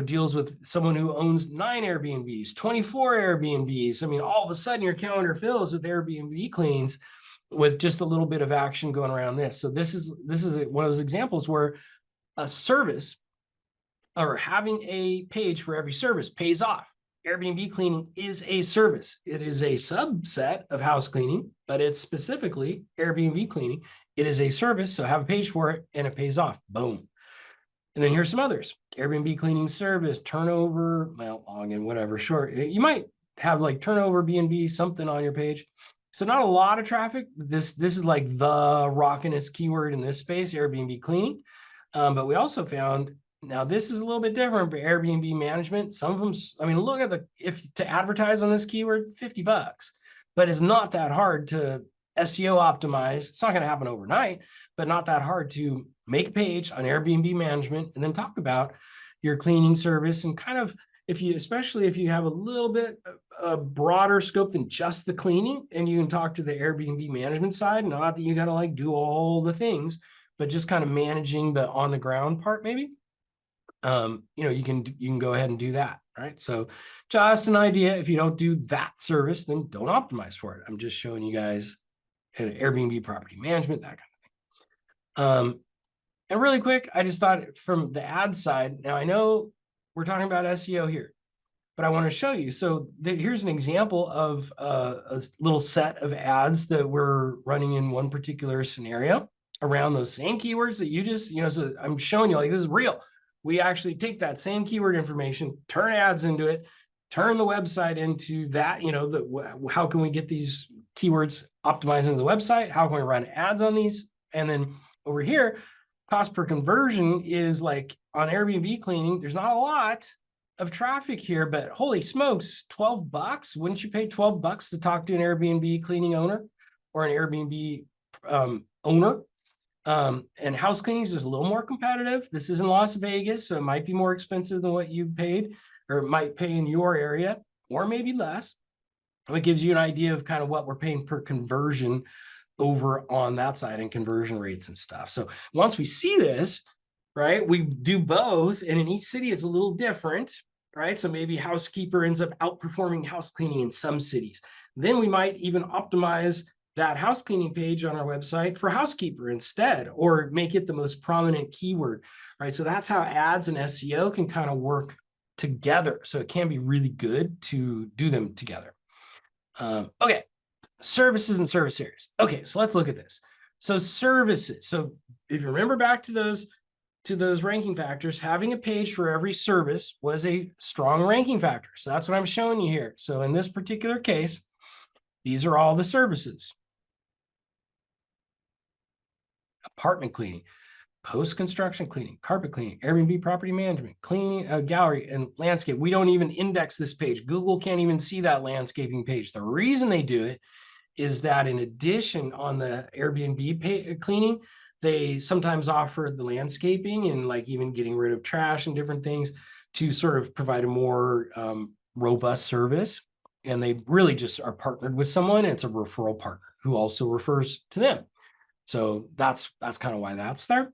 deals with someone who owns 9 Airbnbs, 24 Airbnbs. I mean, all of a sudden your calendar fills with Airbnb cleans with just a little bit of action going around this. So this is one of those examples where a service or having a page for every service pays off. Airbnb cleaning is a service. It is a subset of house cleaning, but it's specifically Airbnb cleaning. It is a service, so have a page for it and it pays off. Boom. And then here's some others. Airbnb cleaning service, turnover, login, whatever, short. You might have like turnover BNB something on your page. So not a lot of traffic. This is like the rockinest keyword in this space, Airbnb cleaning. But we also found, now this is a little bit different for Airbnb management. Some of them, look at if to advertise on this keyword, $50, but it's not that hard to SEO optimize. It's not going to happen overnight, but not that hard to make a page on Airbnb management and then talk about your cleaning service and kind of, especially if you have a little bit a broader scope than just the cleaning, and you can talk to the Airbnb management side, not that you got to do all the things, but just kind of managing the on the ground part, maybe. You can go ahead and do that, right? So just an idea. If you don't do that service, then don't optimize for it. I'm just showing you guys Airbnb property management, that kind of thing. And really quick, I just thought from the ad side, now I know we're talking about SEO here, but I want to show you. So here's an example of a little set of ads that we're running in one particular scenario around those same keywords that you just, so I'm showing you like this is real. We actually take that same keyword information, turn ads into it, turn the website into that, how can we get these keywords optimized into the website? How can we run ads on these? And then over here, cost per conversion is like on Airbnb cleaning, there's not a lot of traffic here, but holy smokes, $12. Wouldn't you pay $12 to talk to an Airbnb cleaning owner or an Airbnb owner? And house cleaning is just a little more competitive. This is in Las Vegas, so it might be more expensive than what you paid or might pay in your area, or maybe less. It gives you an idea of kind of what we're paying per conversion over on that side and conversion rates and stuff. So once we see this, right, we do both, and in each city it's a little different, right? So maybe housekeeper ends up outperforming house cleaning in some cities. Then we might even optimize that house cleaning page on our website for housekeeper instead, or make it the most prominent keyword, right? So that's how ads and SEO can kind of work together. So it can be really good to do them together. Okay, services and service areas. Okay, so let's look at this. So services. So if you remember back to those ranking factors, having a page for every service was a strong ranking factor. So that's what I'm showing you here. So in this particular case, these are all the services. Apartment cleaning, post-construction cleaning, carpet cleaning, Airbnb property management, cleaning, gallery, and landscape. We don't even index this page. Google can't even see that landscaping page. The reason they do it is that in addition on the Airbnb cleaning, they sometimes offer the landscaping and like even getting rid of trash and different things to sort of provide a more robust service. And they really just are partnered with someone. It's a referral partner who also refers to them. So that's kind of why that's there.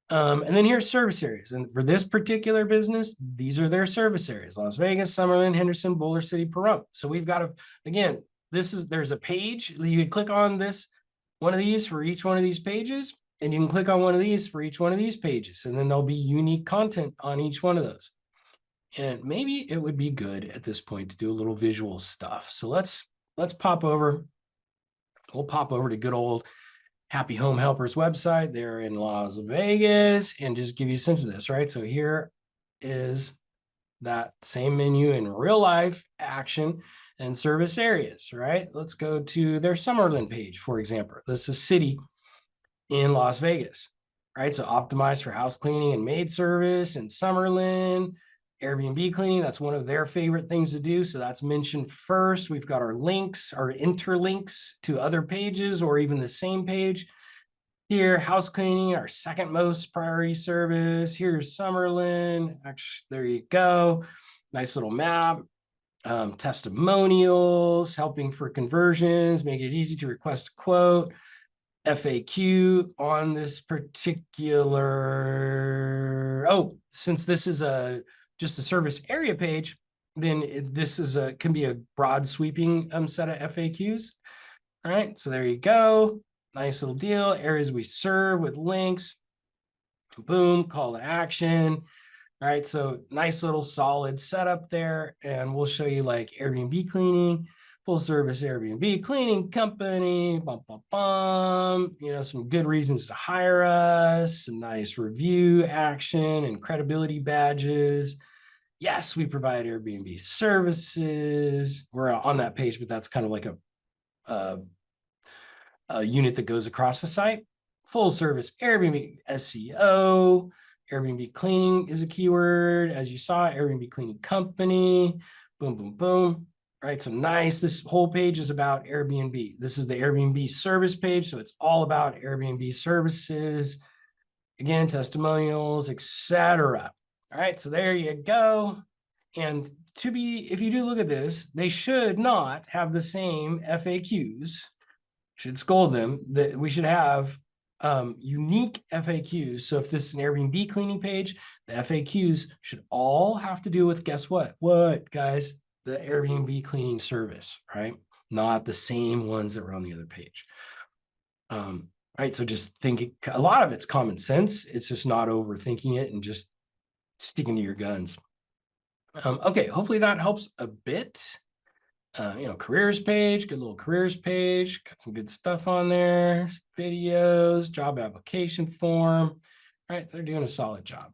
And then here's service areas. And for this particular business, these are their service areas: Las Vegas, Summerlin, Henderson, Boulder City, Pahrump. So we've got again, there's a page. You can click on one of these for each one of these pages, and you can click on one of these for each one of these pages. And then there'll be unique content on each one of those. And maybe it would be good at this point to do a little visual stuff. So let's pop over. We'll pop over to good old Happy Home Helpers website there in Las Vegas and just give you a sense of this, right? So here is that same menu in real life action and service areas, right? Let's go to their Summerlin page, for example. This is a city in Las Vegas, right? So optimized for house cleaning and maid service in Summerlin. Airbnb cleaning, that's one of their favorite things to do. So that's mentioned first. We've got our links, our interlinks to other pages or even the same page. Here, house cleaning, our second most priority service. Here's Summerlin. Actually, there you go. Nice little map. Testimonials, helping for conversions, make it easy to request a quote. FAQ on this particular, since this is just a service area page, then this is can be a broad sweeping set of FAQs. All right, so there you go. Nice little deal. Areas we serve with links. Boom, call to action. All right, so nice little solid setup there. And we'll show you like Airbnb cleaning, full service Airbnb cleaning company, some good reasons to hire us, some nice review action and credibility badges. Yes, we provide Airbnb services. We're on that page, but that's kind of like a unit that goes across the site. Full service Airbnb SEO. Airbnb cleaning is a keyword. As you saw, Airbnb cleaning company. Boom, boom, boom. All right, so nice. This whole page is about Airbnb. This is the Airbnb service page, so it's all about Airbnb services. Again, testimonials, etc. All right, so there you go. And if you do look at this, they should not have the same FAQs. Should scold them that we should have unique FAQs. So if this is an Airbnb cleaning page, the FAQs should all have to do with, guess what? What, guys? The Airbnb cleaning service, right? Not the same ones that were on the other page. Right, so just thinking, a lot of it's common sense. It's just not overthinking it and just sticking to your guns. Okay, hopefully that helps a bit. Careers page, good little careers page, got some good stuff on there, videos, job application form. All right, they're doing a solid job.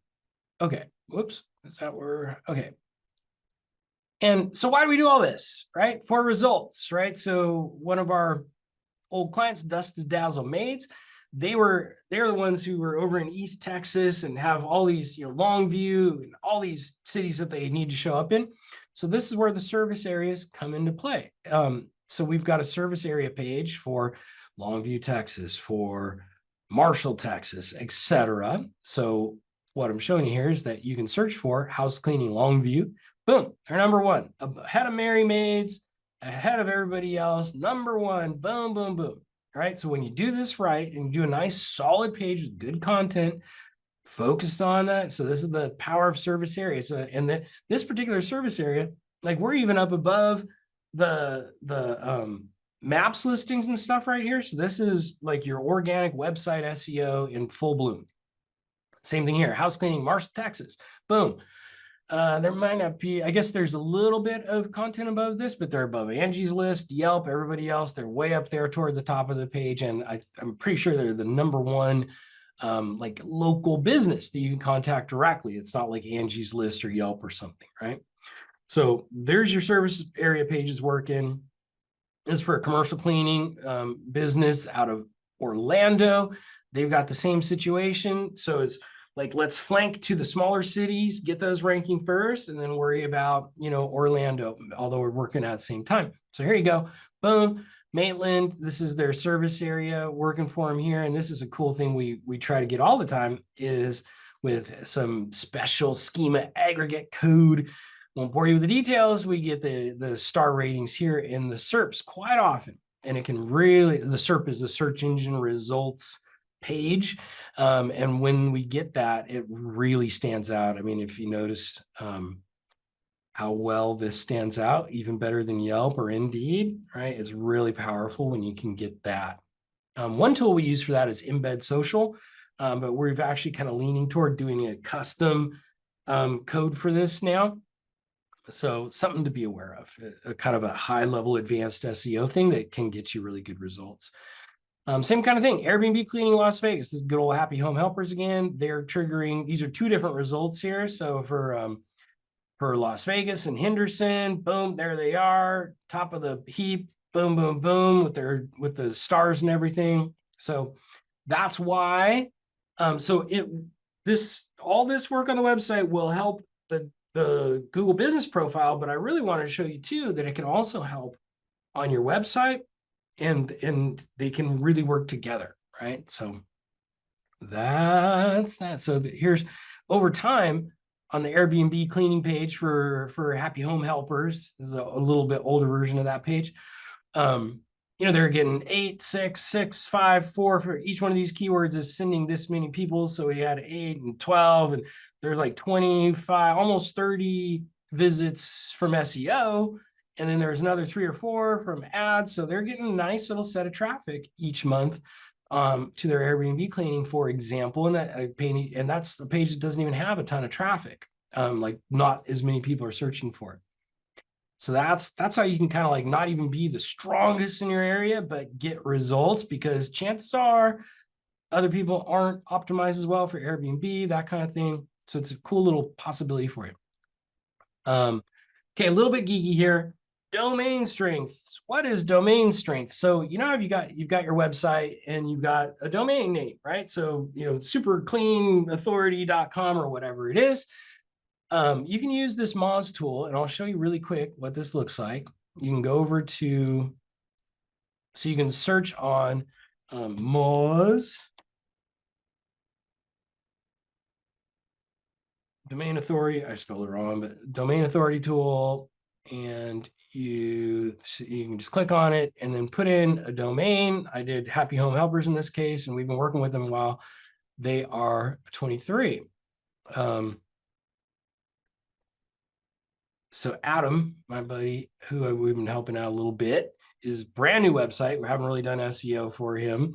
Okay, whoops, is that where, okay. And so why do we do all this, right? For results, right? So one of our old clients, Dust Dazzle Maids, they're the ones who were over in East Texas and have all these, Longview and all these cities that they need to show up in. So this is where the service areas come into play. So we've got a service area page for Longview, Texas, for Marshall, Texas, etc. So what I'm showing you here is that you can search for house cleaning Longview. Boom, they're number one, ahead of Mary Maids, ahead of everybody else, number one, boom, boom, boom. All right, so when you do this right and you do a nice solid page with good content, focused on that. So this is the power of service area. So and this particular service area, like we're even up above the maps listings and stuff right here. So this is like your organic website SEO in full bloom. Same thing here, house cleaning, Marshall, Texas, boom. There might not be, I guess there's a little bit of content above this, but they're above Angie's List, Yelp, everybody else. They're way up there toward the top of the page. And I'm pretty sure they're the number one like local business that you can contact directly. It's not like Angie's List or Yelp or something, right? So there's your service area pages working. This is for a commercial cleaning business out of Orlando. They've got the same situation. So it's like, let's flank to the smaller cities, get those ranking first, and then worry about, Orlando, although we're working at the same time. So here you go. Boom. Maitland, this is their service area working for them here. And this is a cool thing we try to get all the time is with some special schema aggregate code. Won't bore you with the details. We get the star ratings here in the SERPs quite often. And it can really, the SERP is the search engine results page. And when we get that, it really stands out. I mean, if you notice how well this stands out, even better than Yelp or Indeed, right? It's really powerful when you can get that. One tool we use for that is Embed Social, but we've actually kind of leaning toward doing a custom code for this now. So something to be aware of, a kind of a high level advanced SEO thing that can get you really good results. Same kind of thing, Airbnb cleaning Las Vegas. This is good old Happy Home Helpers again. They're triggering, these are two different results here. So for Las Vegas and Henderson, boom, there they are, top of the heap, boom, boom, boom, with the stars and everything. So that's why. So all this work on the website will help the Google business profile, but I really wanted to show you too that it can also help on your website, and they can really work together, right? So that's that. So here's over time on the Airbnb cleaning page for Happy Home Helpers. This is a little bit older version of that page. They're getting 8, 6, 6, 5, 4 for each one of these keywords is sending this many people. So we had 8 and 12, and there's like 25, almost 30 visits from SEO. And then there's another 3 or 4 from ads. So they're getting a nice little set of traffic each month to their Airbnb cleaning, for example. And that's a page that doesn't even have a ton of traffic. Like not as many people are searching for it. So that's how you can kind of like not even be the strongest in your area, but get results, because chances are other people aren't optimized as well for Airbnb, that kind of thing. So it's a cool little possibility for you. Okay, a little bit geeky here. Domain strength. What is domain strength? So you've got your website and you've got a domain name, right? So supercleanauthority.com or whatever it is. You can use this Moz tool, and I'll show you really quick what this looks like. You can go over to, so you can search on Moz domain authority. I spelled it wrong, but domain authority tool, and you can just click on it and then put in a domain. I did Happy Home Helpers in this case, and we've been working with them a while. They are 23. So Adam, my buddy, who we've been helping out a little bit, is brand new website. We haven't really done SEO for him.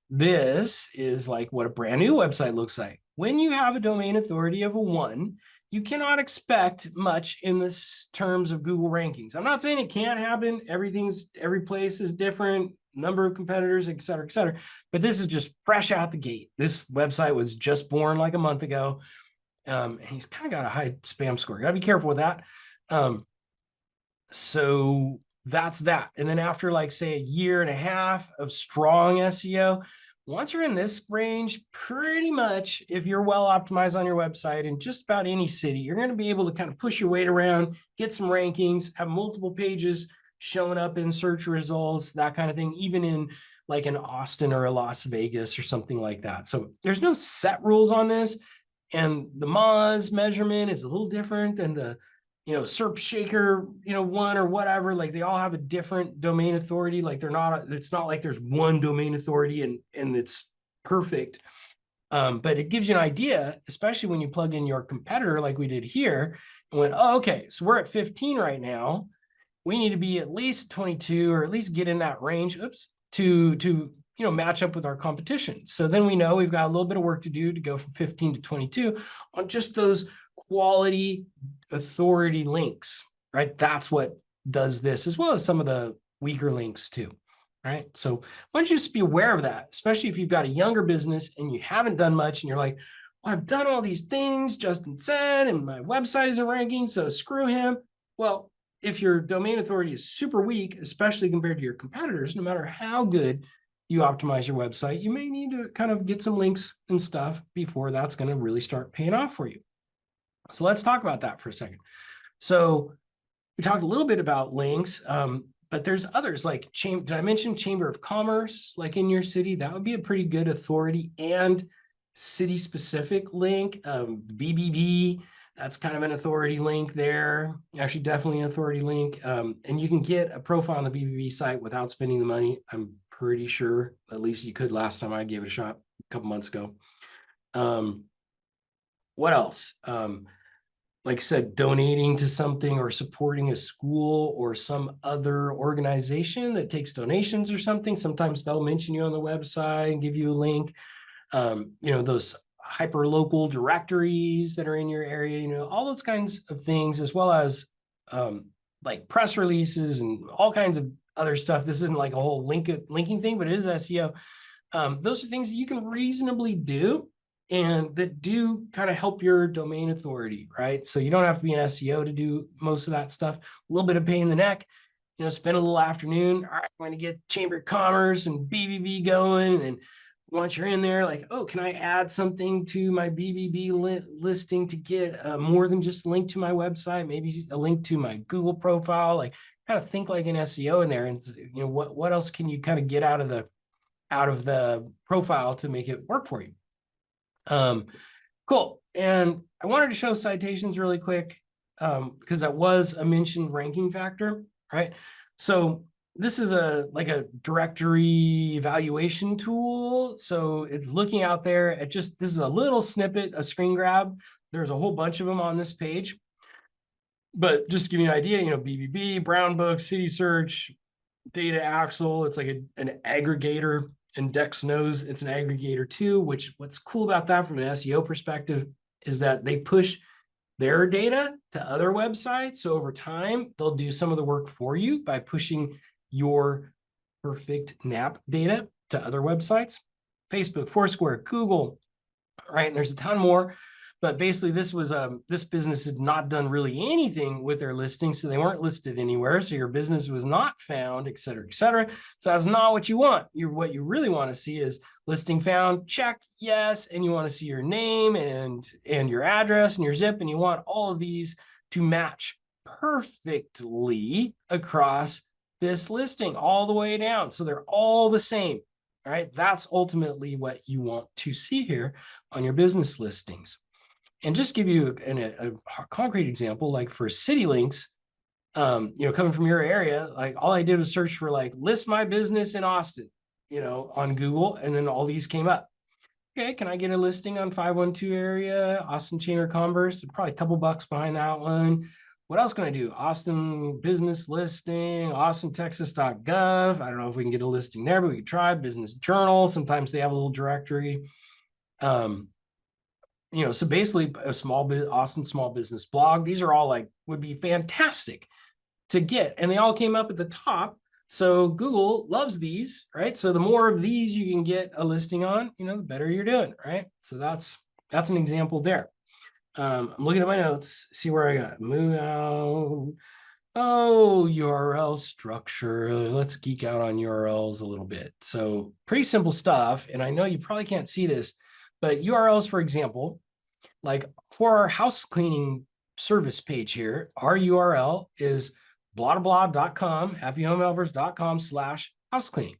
This is like what a brand new website looks like. When you have a domain authority of a 1, you cannot expect much in this terms of Google rankings. I'm not saying it can't happen. Every place is different, number of competitors, et cetera, but this is just fresh out the gate. This website was just born like a month ago. And he's kind of got a high spam score. You gotta be careful with that. So that's that. And then after, like, say, a year and a half of strong SEO, once you're in this range, pretty much, if you're well optimized on your website in just about any city, you're going to be able to kind of push your weight around, get some rankings, have multiple pages showing up in search results, that kind of thing, even in like an Austin or a Las Vegas or something like that. So there's no set rules on this. And the Moz measurement is a little different than the, SERP Shaker, one or whatever. Like, they all have a different domain authority. Like, it's not like there's one domain authority and it's perfect. But it gives you an idea, especially when you plug in your competitor like we did here and went, oh, okay, so we're at 15 right now. We need to be at least 22 or at least get in that range, to match up with our competition. So then we know we've got a little bit of work to do to go from 15 to 22 on just those quality authority links, right? That's what does this, as well as some of the weaker links too, right? So why don't you just be aware of that, especially if you've got a younger business and you haven't done much and you're like, well, I've done all these things Justin said, and my website isn't ranking, so screw him. Well, if your domain authority is super weak, especially compared to your competitors, no matter how good you optimize your website, you may need to kind of get some links and stuff before that's going to really start paying off for you. So let's talk about that for a second. So we talked a little bit about links, but there's others like, did I mention Chamber of Commerce, like in your city? That would be a pretty good authority and city-specific link. BBB, that's kind of an authority link there. Actually, definitely an authority link. And you can get a profile on the BBB site without spending the money. I'm pretty sure, at least you could last time I gave it a shot a couple months ago. What else? Like I said, donating to something or supporting a school or some other organization that takes donations or something. Sometimes they'll mention you on the website and give you a link. Those hyper local directories that are in your area, all those kinds of things, as well as like press releases and all kinds of other stuff. This isn't like a whole linking thing, but it is SEO. Those are things that you can reasonably do and that do kind of help your domain authority, right? So you don't have to be an SEO to do most of that stuff. A little bit of pain in the neck, spend a little afternoon. All right, I'm going to get Chamber of Commerce and BBB going. And then once you're in there, like, oh, can I add something to my BBB listing to get more than just a link to my website? Maybe a link to my Google profile. Like, kind of think like an SEO in there. And what else can you kind of get out of the profile to make it work for you? Cool. And I wanted to show citations really quick because that was a mentioned ranking factor, right? So this is like a directory evaluation tool. So it's looking out there at this is a little snippet, a screen grab. There's a whole bunch of them on this page. But just to give you an idea, BBB, Brown Book, City Search, Data Axle, it's like an aggregator. Index knows it's an aggregator too, what's cool about that from an SEO perspective is that they push their data to other websites. So over time, they'll do some of the work for you by pushing your perfect NAP data to other websites. Facebook, Foursquare, Google, right? And there's a ton more. But basically, this business had not done really anything with their listing, so they weren't listed anywhere. So your business was not found, et cetera, et cetera. So that's not what you want. What you really want to see is listing found, check, yes, and you want to see your name and your address and your zip, and you want all of these to match perfectly across this listing all the way down. So they're all the same, right? That's ultimately what you want to see here on your business listings. And just give you a concrete example, like for city links, coming from your area, like all I did was search for like list my business in Austin, on Google, and then all these came up. Okay, can I get a listing on 512 area, Austin Chamber of Commerce? Probably a couple bucks behind that one. What else can I do? Austin business listing, austintexas.gov. I don't know if we can get a listing there, but we could try Business Journal. Sometimes they have a little directory. So basically a Austin small business blog, these are all like, would be fantastic to get. And they all came up at the top. So Google loves these, right? So the more of these you can get a listing on, the better you're doing, right? So that's an example there. I'm looking at my notes, see where I got. Move out. Oh, URL structure. Let's geek out on URLs a little bit. So pretty simple stuff. And I know you probably can't see this, but URLs, for example, like for our house cleaning service page here, our URL is blah.com, happyhomehelpers.com/house cleaning,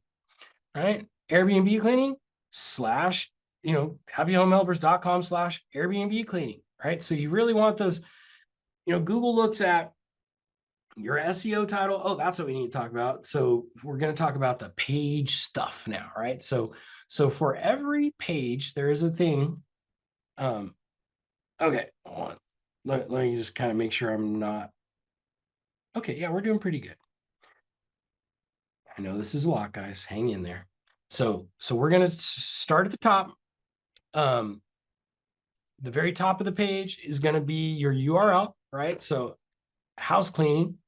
right? Airbnb cleaning / happyhomehelpers.com/Airbnb cleaning, right? So you really want those, Google looks at your SEO title. Oh, that's what we need to talk about. So we're going to talk about the page stuff now, right? So for every page, there is a thing. Okay, hold on. Let me just kind of make sure I'm not. Okay, yeah, we're doing pretty good. I know this is a lot, guys. Hang in there. So we're going to start at the top. The very top of the page is going to be your URL, right? So house cleaning.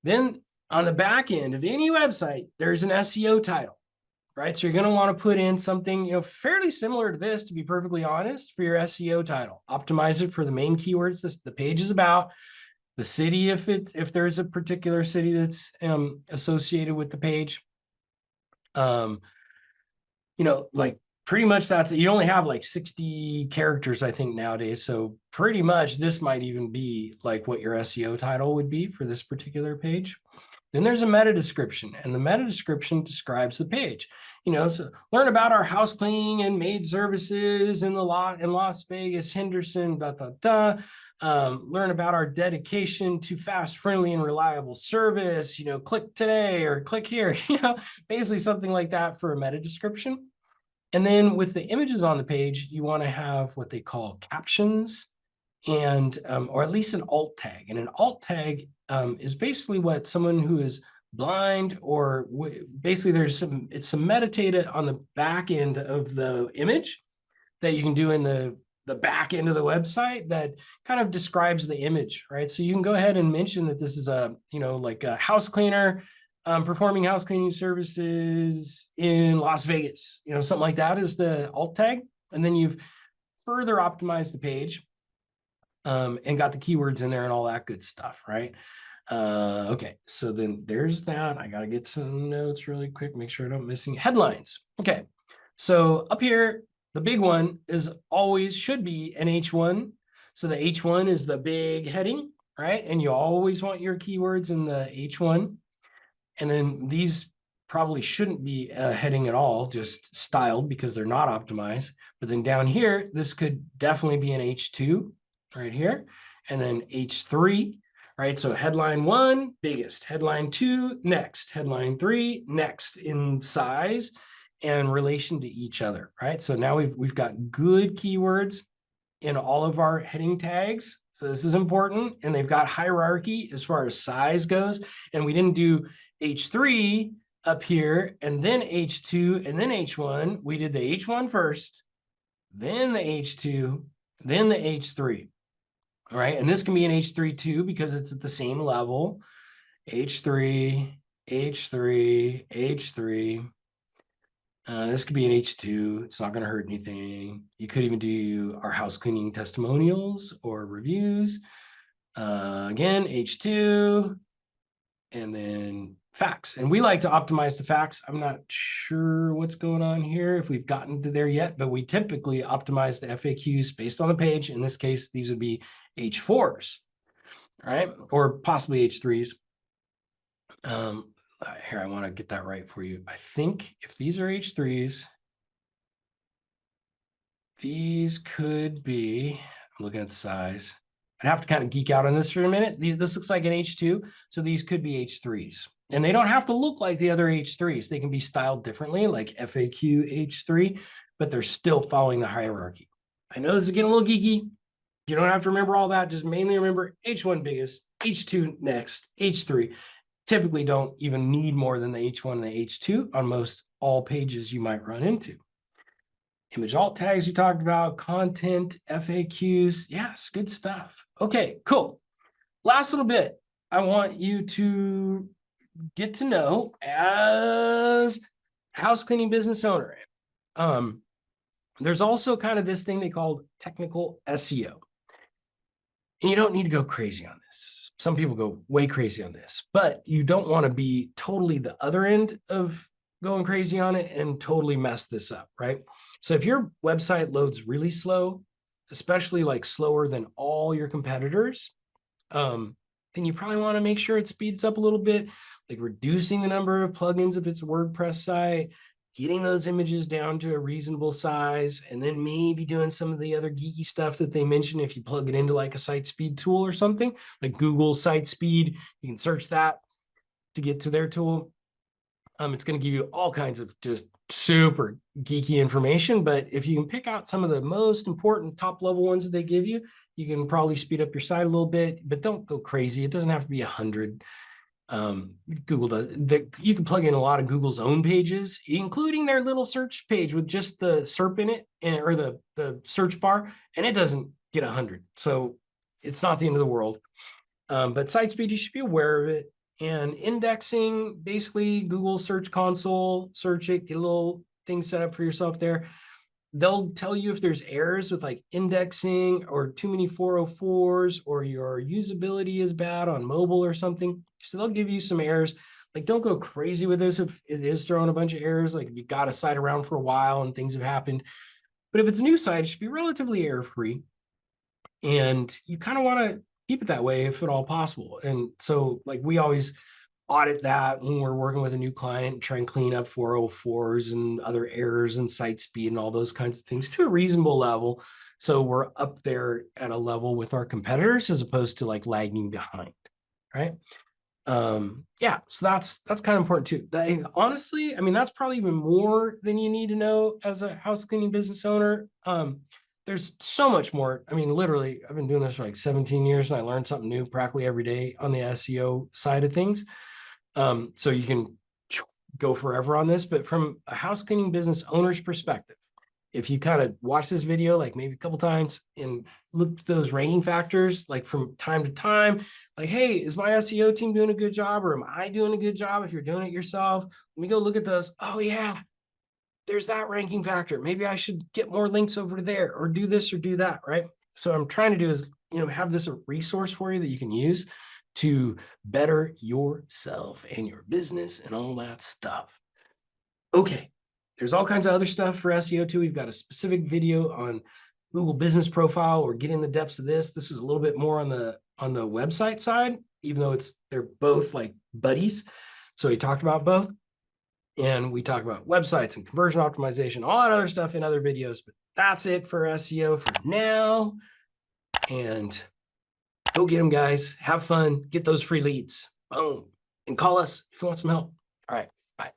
Then on the back end of any website, there's an SEO title, right? So you're going to want to put in something, fairly similar to this, to be perfectly honest, for your SEO title. Optimize it for the main keywords the page is about, the city, if there's a particular city that's associated with the page. Like pretty much that's it. You only have like 60 characters, I think, nowadays. So pretty much this might even be like what your SEO title would be for this particular page. Then there's a meta description, and the meta description describes the page. So learn about our house cleaning and maid services in Las Vegas, Henderson, learn about our dedication to fast, friendly, and reliable service. Click today or click here. Basically something like that for a meta description. And then with the images on the page, you want to have what they call captions, and or at least an alt tag. And an alt tag is basically what someone who is blind or basically it's some metadata on the back end of the image that you can do in the back end of the website that kind of describes the image, right? So you can go ahead and mention that this is like a house cleaner performing house cleaning services in Las Vegas, something like that is the alt tag. And then you've further optimized the page and got the keywords in there and all that good stuff, right? Okay, so then there's that. I got to get some notes really quick, make sure I don't miss any headlines. Okay, so up here, the big one should be an H1. So the H1 is the big heading, right? And you always want your keywords in the H1. And then these probably shouldn't be a heading at all, just styled because they're not optimized. But then down here, this could definitely be an H2 right here. And then H3, right? So headline 1, biggest. Headline 2, next. Headline 3, next in size and relation to each other, right? So now we've got good keywords in all of our heading tags. So this is important. And they've got hierarchy as far as size goes. And we didn't do H3 up here and then H2 and then H1. We did the H1 first, then the H2, then the H3. All right. And this can be an H3 too, because it's at the same level. H3, H3, H3. This could be an H2. It's not going to hurt anything. You could even do our house cleaning testimonials or reviews. Again, H2, and then facts. And we like to optimize the facts. I'm not sure what's going on here, if we've gotten to there yet, but we typically optimize the FAQs based on the page. In this case, these would be H4s, right? Or possibly H3s. Here, I want to get that right for you. I think if these are H3s, these could be, I'm looking at the size. I'd have to kind of geek out on this for a minute. This looks like an H2, so these could be H3s. And they don't have to look like the other H3s. They can be styled differently, like FAQ H3, but they're still following the hierarchy. I know this is getting a little geeky. You don't have to remember all that. Just mainly remember H1 biggest, H2 next, H3. Typically don't even need more than the H1 and the H2 on most all pages you might run into. Image alt tags you talked about, content, FAQs. Yes, good stuff. Okay, cool. Last little bit I want you to get to know as house cleaning business owner. There's also kind of this thing they call technical SEO. And you don't need to go crazy on this. Some people go way crazy on this, but you don't want to be totally the other end of going crazy on it and totally mess this up, right? So if your website loads really slow, especially like slower than all your competitors, then you probably want to make sure it speeds up a little bit, like reducing the number of plugins if it's a WordPress site, getting those images down to a reasonable size, and then maybe doing some of the other geeky stuff that they mentioned. If you plug it into like a site speed tool or something, like Google Site Speed, you can search that to get to their tool. It's going to give you all kinds of just super geeky information. But if you can pick out some of the most important top level ones that they give you, you can probably speed up your site a little bit, but don't go crazy. It doesn't have to be 100. Google does that. You can plug in a lot of Google's own pages, including their little search page with just the SERP in it, or the search bar, and it doesn't get 100. So it's not the end of the world. But site speed, you should be aware of it. And indexing, basically Google Search Console, search it, get a little thing set up for yourself there. They'll tell you if there's errors with like indexing or too many 404s, or your usability is bad on mobile or something. So they'll give you some errors. Like, don't go crazy with this if it is throwing a bunch of errors. Like, if you got a site around for a while and things have happened. But if it's a new site, it should be relatively error-free. And you kind of want to keep it that way if at all possible. And so, like, we always audit that when we're working with a new client, try and clean up 404s and other errors and site speed and all those kinds of things to a reasonable level. So we're up there at a level with our competitors as opposed to like lagging behind, right? Yeah, so that's kind of important too. Honestly, I mean, that's probably even more than you need to know as a house cleaning business owner. There's so much more. I mean, literally, I've been doing this for like 17 years and I learned something new practically every day on the SEO side of things. So you can go forever on this, but from a house cleaning business owner's perspective, if you kind of watch this video, like maybe a couple times and look at those ranking factors, like from time to time, like, hey, is my SEO team doing a good job, or am I doing a good job? If you're doing it yourself, let me go look at those. Oh yeah, there's that ranking factor. Maybe I should get more links over to there, or do this or do that, right? So what I'm trying to do is, have this a resource for you that you can use to better yourself and your business and all that stuff. Okay, there's all kinds of other stuff for SEO too. We've got a specific video on Google Business Profile. We're getting the depths of this. This is a little bit more on the website side, even though they're both like buddies. So we talked about both. And we talk about websites and conversion optimization, all that other stuff in other videos. But that's it for SEO for now. And go get them, guys. Have fun. Get those free leads. Boom. And call us if you want some help. All right. Bye.